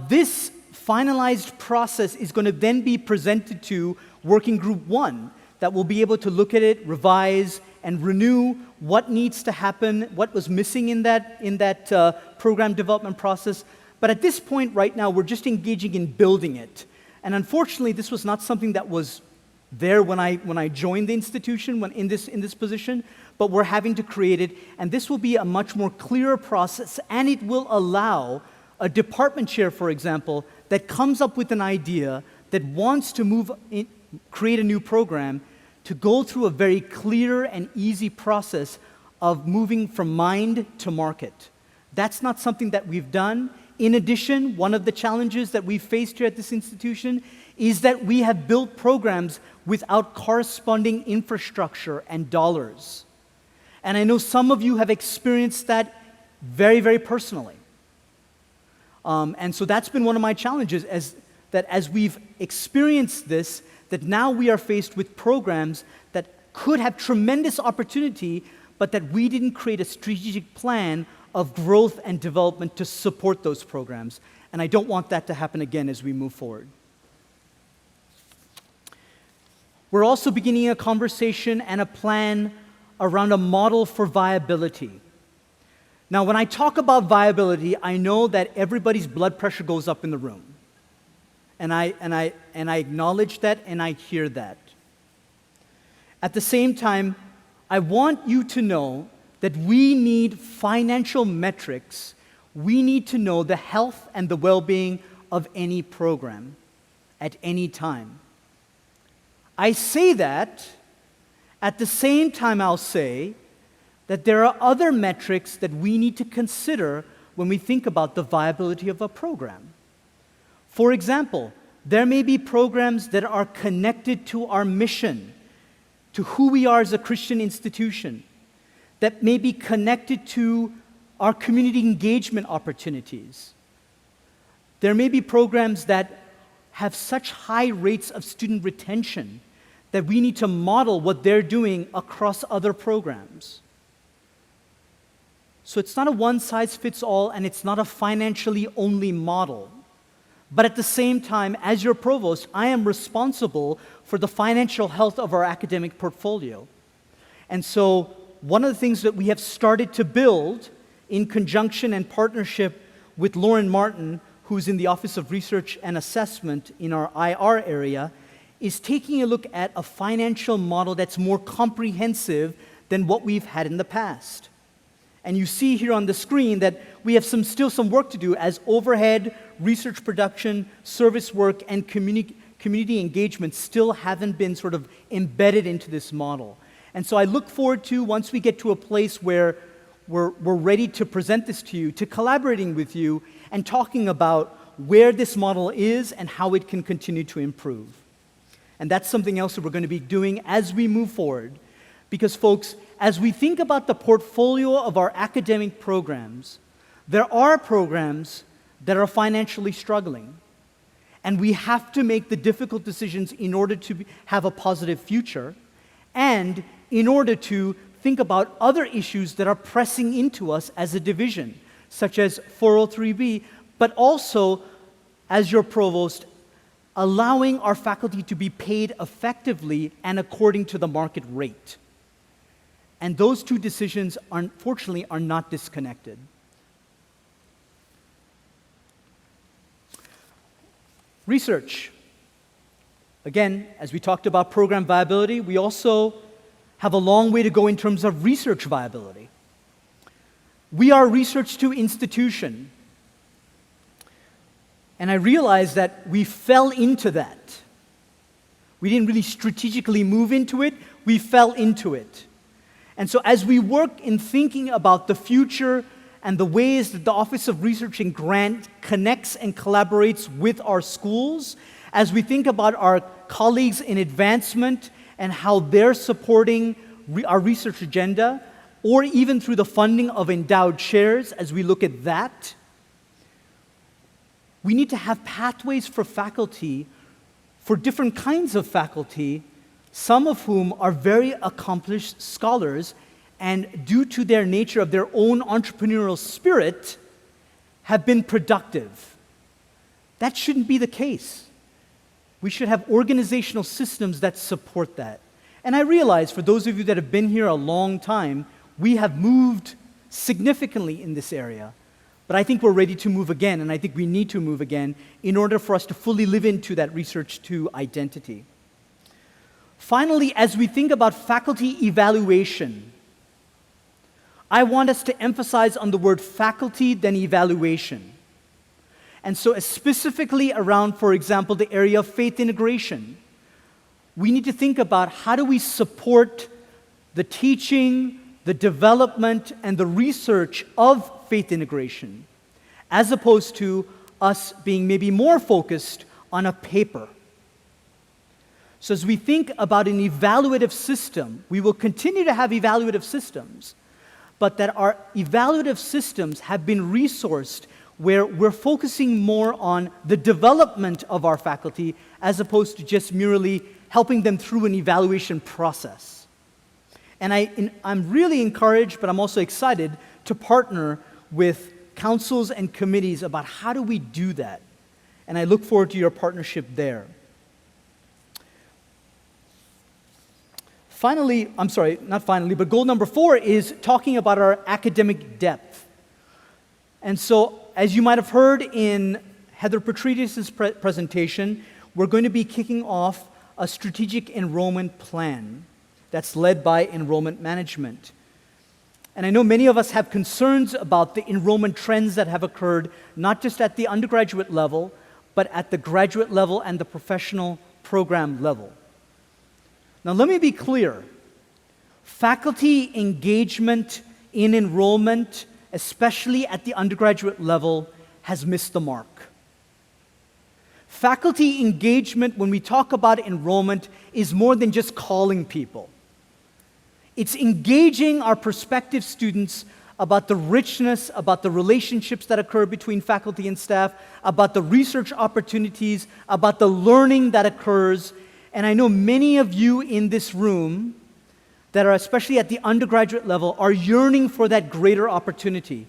this finalized process is going to then be presented to Working Group 1 that will be able to look at it, revise, and renew what needs to happen, what was missing in that program development process. But at this point right now, we're just engaging in building it. And unfortunately, this was not something that was there when I joined the institution, when in this position, but we're having to create it, and this will be a much more clearer process, and it will allow a department chair, for example, that comes up with an idea that wants to create a new program to go through a very clear and easy process of moving from mind to market. That's not something that we've done. In addition, one of the challenges that we've faced here at this institution is that we have built programs without corresponding infrastructure and dollars. And I know some of you have experienced that very, very personally. And so that's been one of my challenges, as we've experienced this, that now we are faced with programs that could have tremendous opportunity, but that we didn't create a strategic plan of growth and development to support those programs. And I don't want that to happen again as we move forward. We're also beginning a conversation and a plan around a model for viability. Now, when I talk about viability, I know that everybody's blood pressure goes up in the room. And I acknowledge that and I hear that. At the same time, I want you to know that we need financial metrics. We need to know the health and the well-being of any program at any time. I say that. At the same time, I'll say that there are other metrics that we need to consider when we think about the viability of a program. For example, there may be programs that are connected to our mission, to who we are as a Christian institution, that may be connected to our community engagement opportunities. There may be programs that have such high rates of student retention that we need to model what they're doing across other programs. So it's not a one-size-fits-all, and it's not a financially only model. But at the same time, as your provost, I am responsible for the financial health of our academic portfolio. And so one of the things that we have started to build in conjunction and partnership with Lauren Martin, who's in the Office of Research and Assessment in our IR area, is taking a look at a financial model that's more comprehensive than what we've had in the past. And you see here on the screen that we have still some work to do as overhead, research production, service work, and community engagement still haven't been sort of embedded into this model. And so I look forward to, once we get to a place where we're ready to present this to you, to collaborating with you and talking about where this model is and how it can continue to improve. And that's something else that we're going to be doing as we move forward. Because folks, as we think about the portfolio of our academic programs, there are programs that are financially struggling. And we have to make the difficult decisions in order to have a positive future and in order to think about other issues that are pressing into us as a division, such as 403B, but also, as your provost, allowing our faculty to be paid effectively and according to the market rate. And those two decisions, unfortunately, are not disconnected. Research. Again, as we talked about program viability, we also have a long way to go in terms of research viability. We are a research to institution. And I realized that we fell into that. We didn't really strategically move into it, we fell into it. And so as we work in thinking about the future and the ways that the Office of Research and Grant connects and collaborates with our schools, as we think about our colleagues in advancement and how they're supporting our research agenda, or even through the funding of endowed chairs, as we look at that, we need to have pathways for faculty, for different kinds of faculty, some of whom are very accomplished scholars, and due to their nature of their own entrepreneurial spirit, have been productive. That shouldn't be the case. We should have organizational systems that support that. And I realize, for those of you that have been here a long time, we have moved significantly in this area. But I think we're ready to move again, and I think we need to move again in order for us to fully live into that research to identity. Finally, as we think about faculty evaluation, I want us to emphasize on the word faculty than evaluation. And so specifically around, for example, the area of faith integration, we need to think about how do we support the teaching, the development, and the research of faith integration, as opposed to us being maybe more focused on a paper. So as we think about an evaluative system, we will continue to have evaluative systems, but that our evaluative systems have been resourced where we're focusing more on the development of our faculty as opposed to just merely helping them through an evaluation process. And I'm really encouraged, but I'm also excited to partner with councils and committees about how do we do that. And I look forward to your partnership there. Finally, but goal number 4 is talking about our academic depth. And so, as you might have heard in Heather Petridis' presentation, we're going to be kicking off a strategic enrollment plan that's led by enrollment management. And I know many of us have concerns about the enrollment trends that have occurred, not just at the undergraduate level, but at the graduate level and the professional program level. Now, let me be clear. Faculty engagement in enrollment, especially at the undergraduate level, has missed the mark. Faculty engagement, when we talk about enrollment, is more than just calling people. It's engaging our prospective students about the richness, about the relationships that occur between faculty and staff, about the research opportunities, about the learning that occurs. And I know many of you in this room that are especially at the undergraduate level are yearning for that greater opportunity.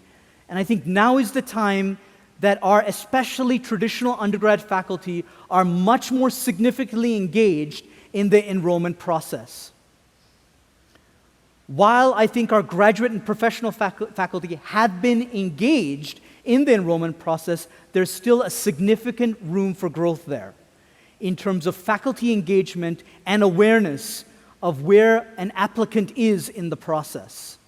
And I think now is the time that our especially traditional undergrad faculty are much more significantly engaged in the enrollment process. While I think our graduate and professional faculty have been engaged in the enrollment process, there's still a significant room for growth there in terms of faculty engagement and awareness of where an applicant is in the process.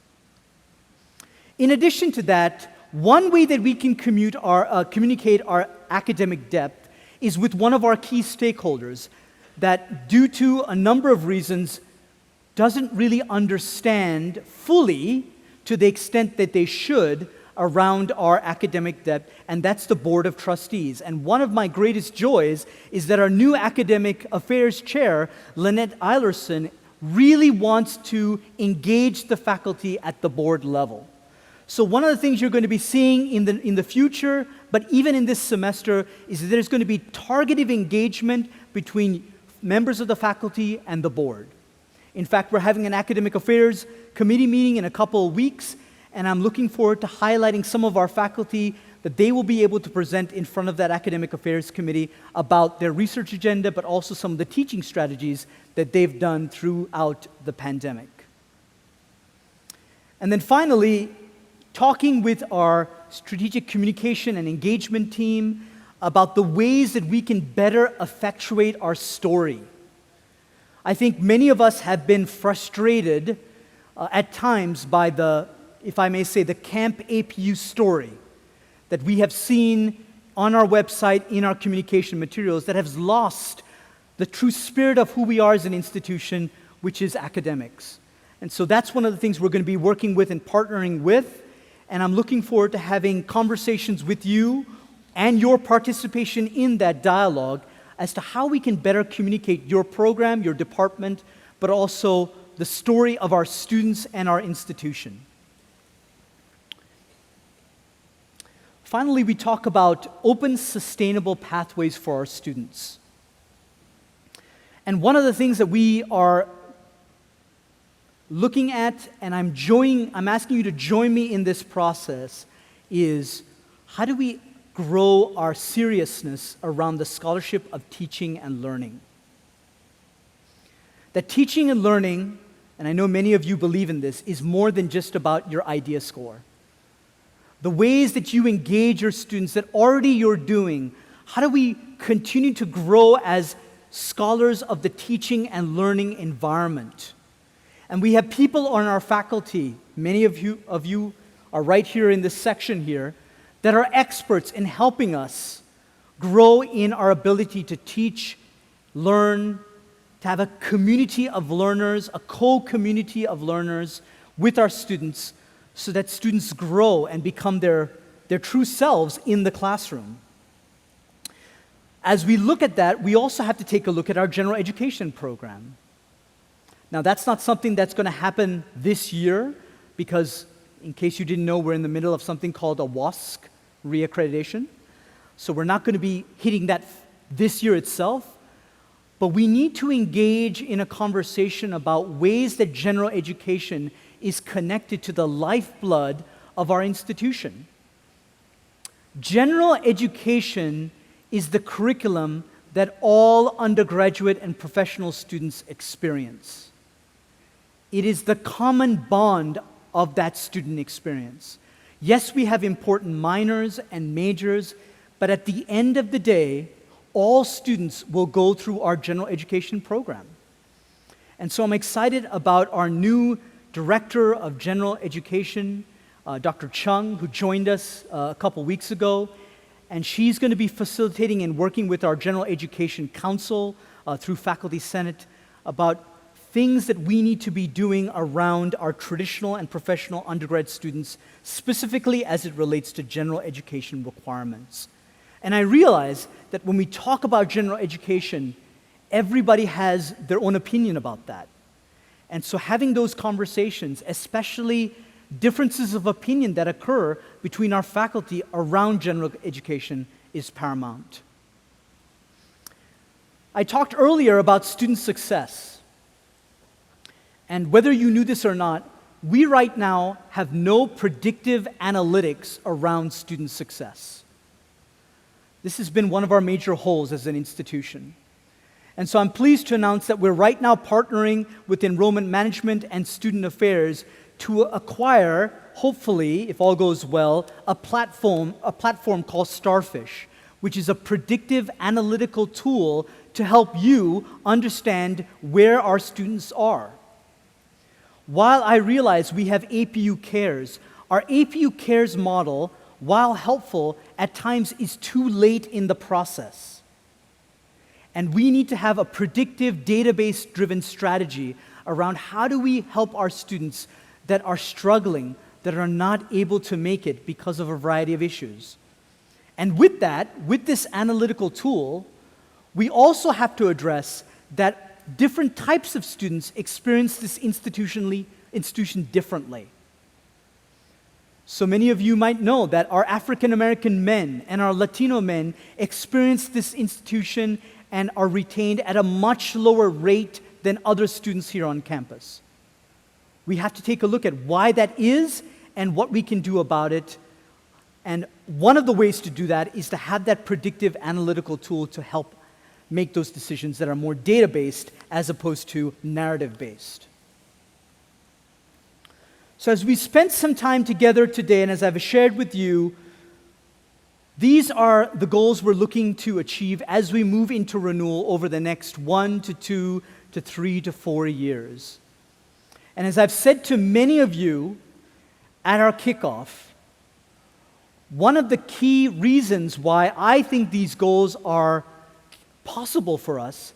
In addition to that, one way that we can communicate our academic depth is with one of our key stakeholders that, due to a number of reasons, doesn't really understand fully to the extent that they should around our academic debt, and that's the Board of Trustees. And one of my greatest joys is that our new Academic Affairs Chair, Lynette Eilerson, really wants to engage the faculty at the board level. So one of the things you're going to be seeing in the future, but even in this semester, is that there's going to be targeted engagement between members of the faculty and the board. In fact, we're having an Academic Affairs Committee meeting in a couple of weeks, and I'm looking forward to highlighting some of our faculty that they will be able to present in front of that Academic Affairs Committee about their research agenda, but also some of the teaching strategies that they've done throughout the pandemic. And then finally, talking with our strategic communication and engagement team about the ways that we can better effectuate our story. I think many of us have been frustrated at times by the, if I may say, the Camp APU story that we have seen on our website, in our communication materials, that has lost the true spirit of who we are as an institution, which is academics. And so that's one of the things we're going to be working with and partnering with, and I'm looking forward to having conversations with you and your participation in that dialogue as to how we can better communicate your program, your department, but also the story of our students and our institution. Finally, we talk about open, sustainable pathways for our students. And one of the things that we are looking at, and I'm asking you to join me in this process, is how do we grow our seriousness around the scholarship of teaching and learning? That teaching and learning, and I know many of you believe in this, is more than just about your idea score. The ways that you engage your students that already you're doing, how do we continue to grow as scholars of the teaching and learning environment? And we have people on our faculty, many of you are right here in this section here, that are experts in helping us grow in our ability to teach, learn, to have a community of learners, a co-community of learners with our students, so that students grow and become their true selves in the classroom. As we look at that, we also have to take a look at our general education program. Now, that's not something that's going to happen this year, because in case you didn't know, we're in the middle of something called a WASC reaccreditation. So we're not going to be hitting that this year itself, but we need to engage in a conversation about ways that general education is connected to the lifeblood of our institution. General education is the curriculum that all undergraduate and professional students experience. It is the common bond of that student experience. Yes, we have important minors and majors, but at the end of the day, all students will go through our general education program. And so I'm excited about our new Director of General Education, Dr. Chung, who joined us a couple weeks ago, and she's going to be facilitating and working with our General Education Council through Faculty Senate about things that we need to be doing around our traditional and professional undergrad students, specifically as it relates to general education requirements. And I realize that when we talk about general education, everybody has their own opinion about that. And so having those conversations, especially differences of opinion that occur between our faculty around general education, is paramount. I talked earlier about student success. And whether you knew this or not, we right now have no predictive analytics around student success. This has been one of our major holes as an institution. And so I'm pleased to announce that we're right now partnering with Enrollment Management and Student Affairs to acquire, hopefully, if all goes well, a platform called Starfish, which is a predictive analytical tool to help you understand where our students are. While I realize we have APU Cares, our APU Cares model, while helpful, at times is too late in the process. And we need to have a predictive, database-driven strategy around how do we help our students that are struggling, that are not able to make it because of a variety of issues. And with that, with this analytical tool, we also have to address that different types of students experience this institution differently. So many of you might know that our African American men and our Latino men experience this institution and are retained at a much lower rate than other students here on campus. We have to take a look at why that is and what we can do about it. And one of the ways to do that is to have that predictive analytical tool to help make those decisions that are more data-based as opposed to narrative-based. So as we spent some time together today, and as I've shared with you, these are the goals we're looking to achieve as we move into renewal over the next 1 to 2 to 3 to 4 years. And as I've said to many of you at our kickoff, one of the key reasons why I think these goals are possible for us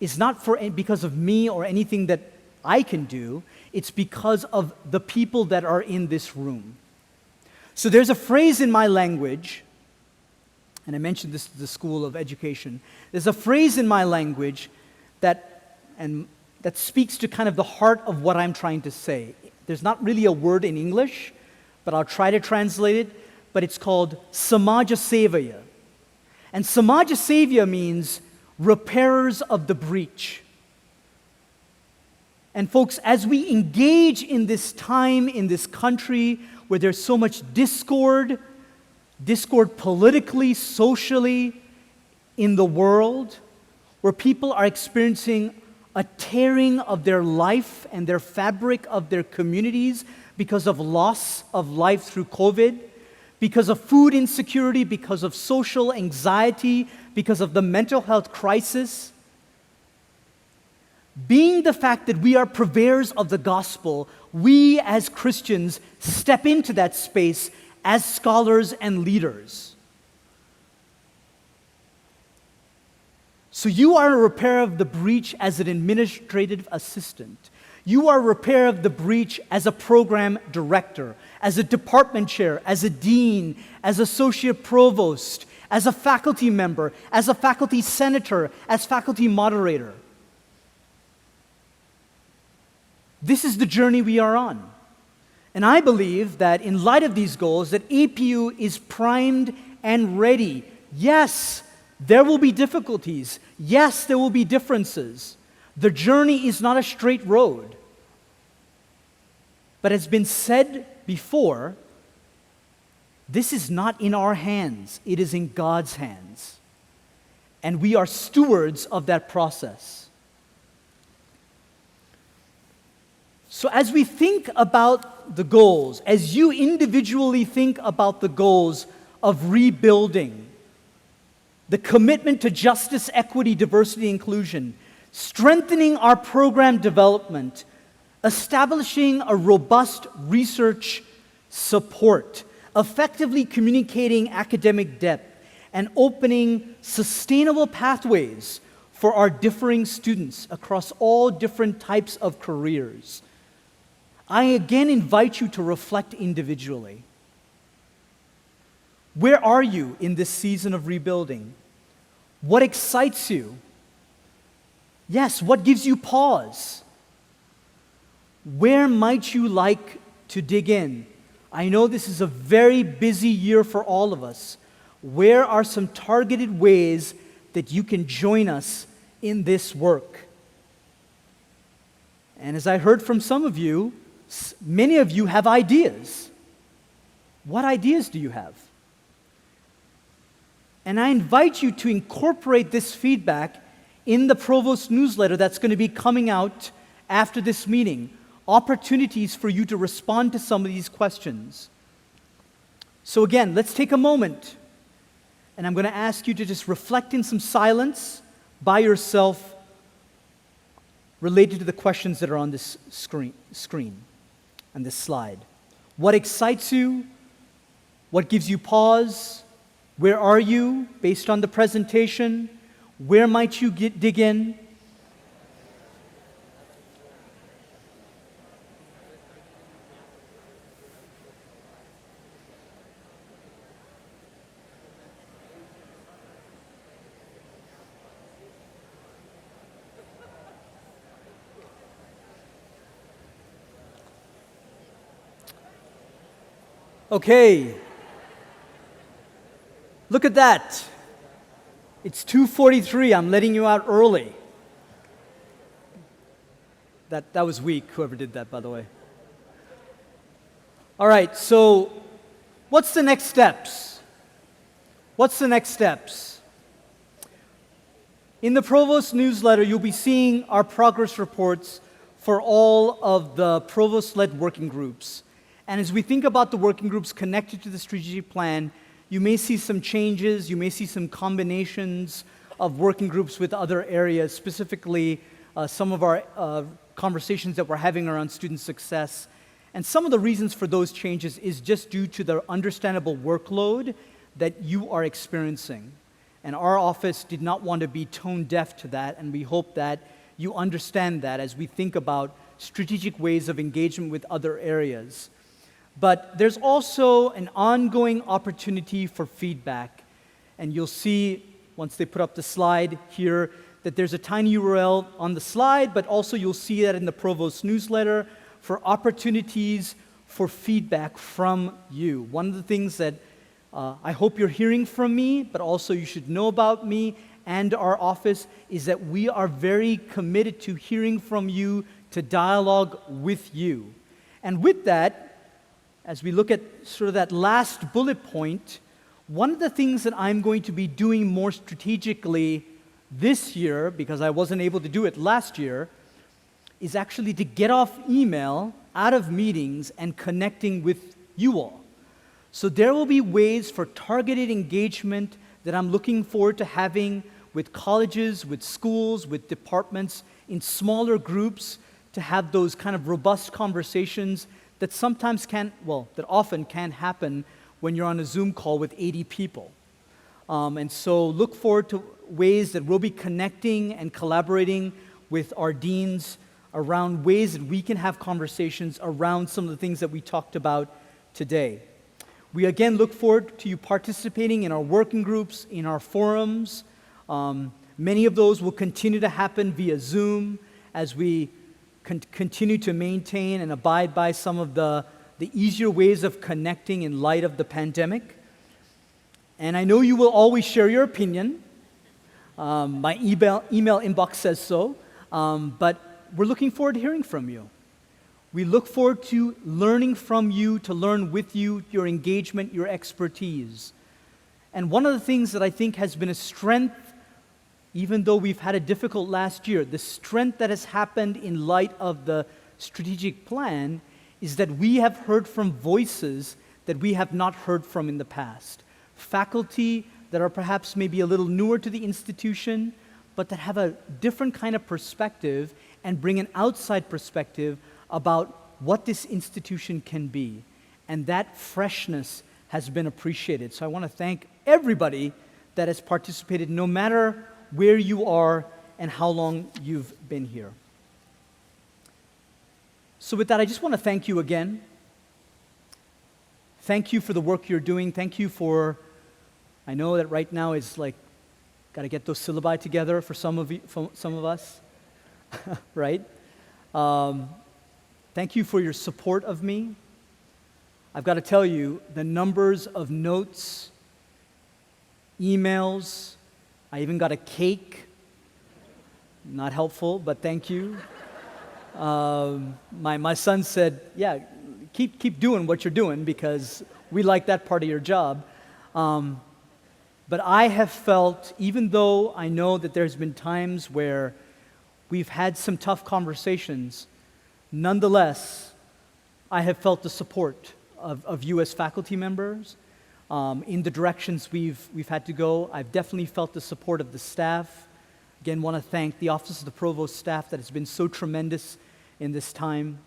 is not because of me or anything that I can do. It's because of the people that are in this room. So there's a phrase in my language, and I mentioned this to the School of Education. There's a phrase in my language that speaks to kind of the heart of what I'm trying to say. There's not really a word in English, but I'll try to translate it, but it's called Samaja Sevaya. And Samaja Sevaya means repairers of the breach. And folks, as we engage in this time in this country where there's so much discord politically, socially, in the world, where people are experiencing a tearing of their life and their fabric of their communities because of loss of life through COVID, because of food insecurity, because of social anxiety, because of the mental health crisis. Being the fact that we are purveyors of the gospel, we as Christians step into that space as scholars and leaders. So you are a repairer of the breach as an administrative assistant. You are a repairer of the breach as a program director, as a department chair, as a dean, as associate provost, as a faculty member, as a faculty senator, as faculty moderator. This is the journey we are on. And I believe that in light of these goals, that APU is primed and ready. Yes, there will be difficulties. Yes, there will be differences. The journey is not a straight road. But as been said before, this is not in our hands. It is in God's hands. And we are stewards of that process. So as we think about the goals, as you individually think about the goals of rebuilding, the commitment to justice, equity, diversity, inclusion, strengthening our program development, establishing a robust research support, effectively communicating academic depth, and opening sustainable pathways for our differing students across all different types of careers. I again invite you to reflect individually. Where are you in this season of rebuilding? What excites you? Yes, what gives you pause? Where might you like to dig in? I know this is a very busy year for all of us. Where are some targeted ways that you can join us in this work? And as I heard from some of you, many of you have ideas. What ideas do you have? And I invite you to incorporate this feedback in the Provost newsletter that's going to be coming out after this meeting. Opportunities for you to respond to some of these questions. So again, let's take a moment, and I'm going to ask you to just reflect in some silence by yourself related to the questions that are on this screen on this slide. What excites you? What gives you pause? Where are you based on the presentation? Where might you dig in? Okay. Look at that. It's 2:43. I'm letting you out early. That was weak, whoever did that, by the way. All right, so what's the next steps? What's the next steps? In the Provost newsletter, you'll be seeing our progress reports for all of the Provost-led working groups. And as we think about the working groups connected to the strategic plan, you may see some changes, you may see some combinations of working groups with other areas, specifically some of our conversations that we're having around student success. And some of the reasons for those changes is just due to the understandable workload that you are experiencing. And our office did not want to be tone deaf to that, and we hope that you understand that as we think about strategic ways of engagement with other areas. But there's also an ongoing opportunity for feedback. And you'll see, once they put up the slide here, that there's a tiny URL on the slide, but also you'll see that in the Provost newsletter for opportunities for feedback from you. One of the things that I hope you're hearing from me, but also you should know about me and our office, is that we are very committed to hearing from you, to dialogue with you. And with that, as we look at sort of that last bullet point, one of the things that I'm going to be doing more strategically this year, because I wasn't able to do it last year, is actually to get off email, out of meetings, and connecting with you all. So there will be ways for targeted engagement that I'm looking forward to having with colleges, with schools, with departments, in smaller groups, to have those kind of robust conversations that that often can't happen when you're on a Zoom call with 80 people. And so look forward to ways that we'll be connecting and collaborating with our deans around ways that we can have conversations around some of the things that we talked about today. We again look forward to you participating in our working groups, in our forums. Many of those will continue to happen via Zoom as we continue to maintain and abide by some of the easier ways of connecting in light of the pandemic. And I know you will always share your opinion. My email inbox says so. But we're looking forward to hearing from you. We look forward to learning from you, to learn with you, your engagement, your expertise. And one of the things that I think has been a strength, even though we've had a difficult last year, the strength that has happened in light of the strategic plan is that we have heard from voices that we have not heard from in the past. Faculty that are perhaps maybe a little newer to the institution, but that have a different kind of perspective and bring an outside perspective about what this institution can be. And that freshness has been appreciated. So I want to thank everybody that has participated, no matter where you are and how long you've been here. So with that, I just want to thank you again. Thank you for the work you're doing. Thank you for, I know that right now is like, got to get those syllabi together for some of us, right? Thank you for your support of me. I've got to tell you, the numbers of notes, emails, I even got a cake. Not helpful, but thank you. My son said, yeah, keep doing what you're doing because we like that part of your job. But I have felt, even though I know that there's been times where we've had some tough conversations, nonetheless, I have felt the support of you as faculty members in the directions we've had to go. I've definitely felt the support of the staff. Again, want to thank the Office of the Provost staff that has been so tremendous in this time.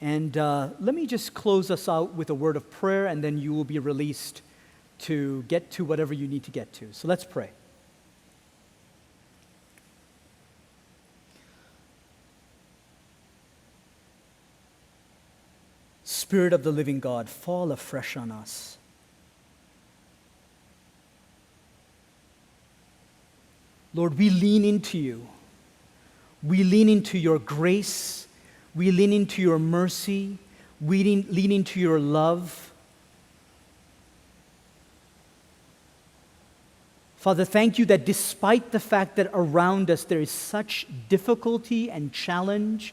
And let me just close us out with a word of prayer, and then you will be released to get to whatever you need to get to. So let's pray. Spirit of the living God, fall afresh on us. Lord, we lean into you. We lean into your grace. We lean into your mercy. leaning to your love. Father, thank you that despite the fact that around us there is such difficulty and challenge,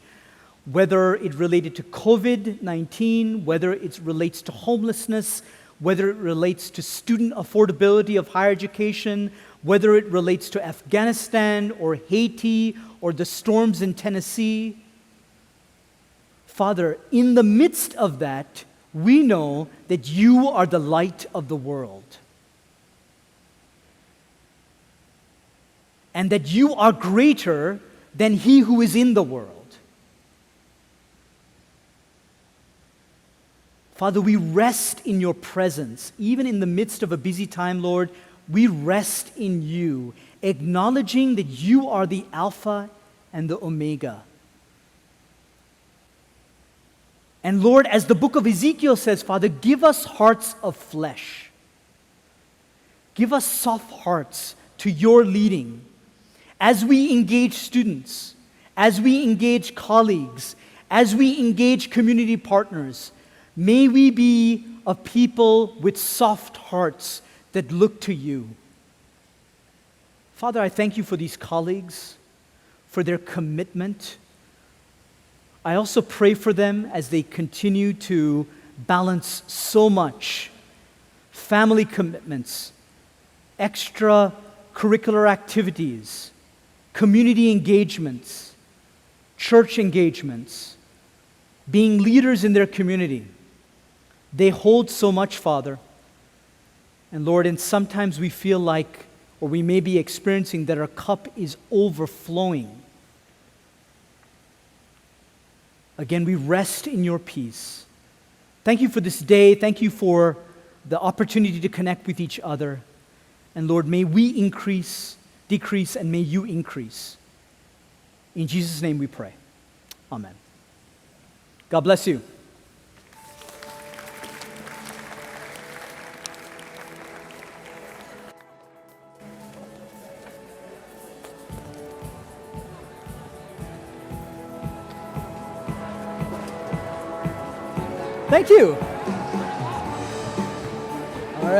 whether it related to COVID-19, whether it relates to homelessness, whether it relates to student affordability of higher education, whether it relates to Afghanistan or Haiti or the storms in Tennessee. Father, in the midst of that, we know that you are the light of the world. And that you are greater than he who is in the world. Father, we rest in your presence. Even in the midst of a busy time, Lord, we rest in you, acknowledging that you are the Alpha and the Omega. And Lord, as the book of Ezekiel says, Father, give us hearts of flesh. Give us soft hearts to your leading. As we engage students, as we engage colleagues, as we engage community partners, may we be a people with soft hearts that look to you. Father, I thank you for these colleagues, for their commitment. I also pray for them as they continue to balance so much: family commitments, extracurricular activities, community engagements, church engagements, being leaders in their community. They hold so much, Father. And Lord, and sometimes we feel like, or we may be experiencing that our cup is overflowing. Again, we rest in your peace. Thank you for this day. Thank you for the opportunity to connect with each other. And Lord, may we decrease, and may you increase. In Jesus' name we pray. Amen. God bless you. Thank you.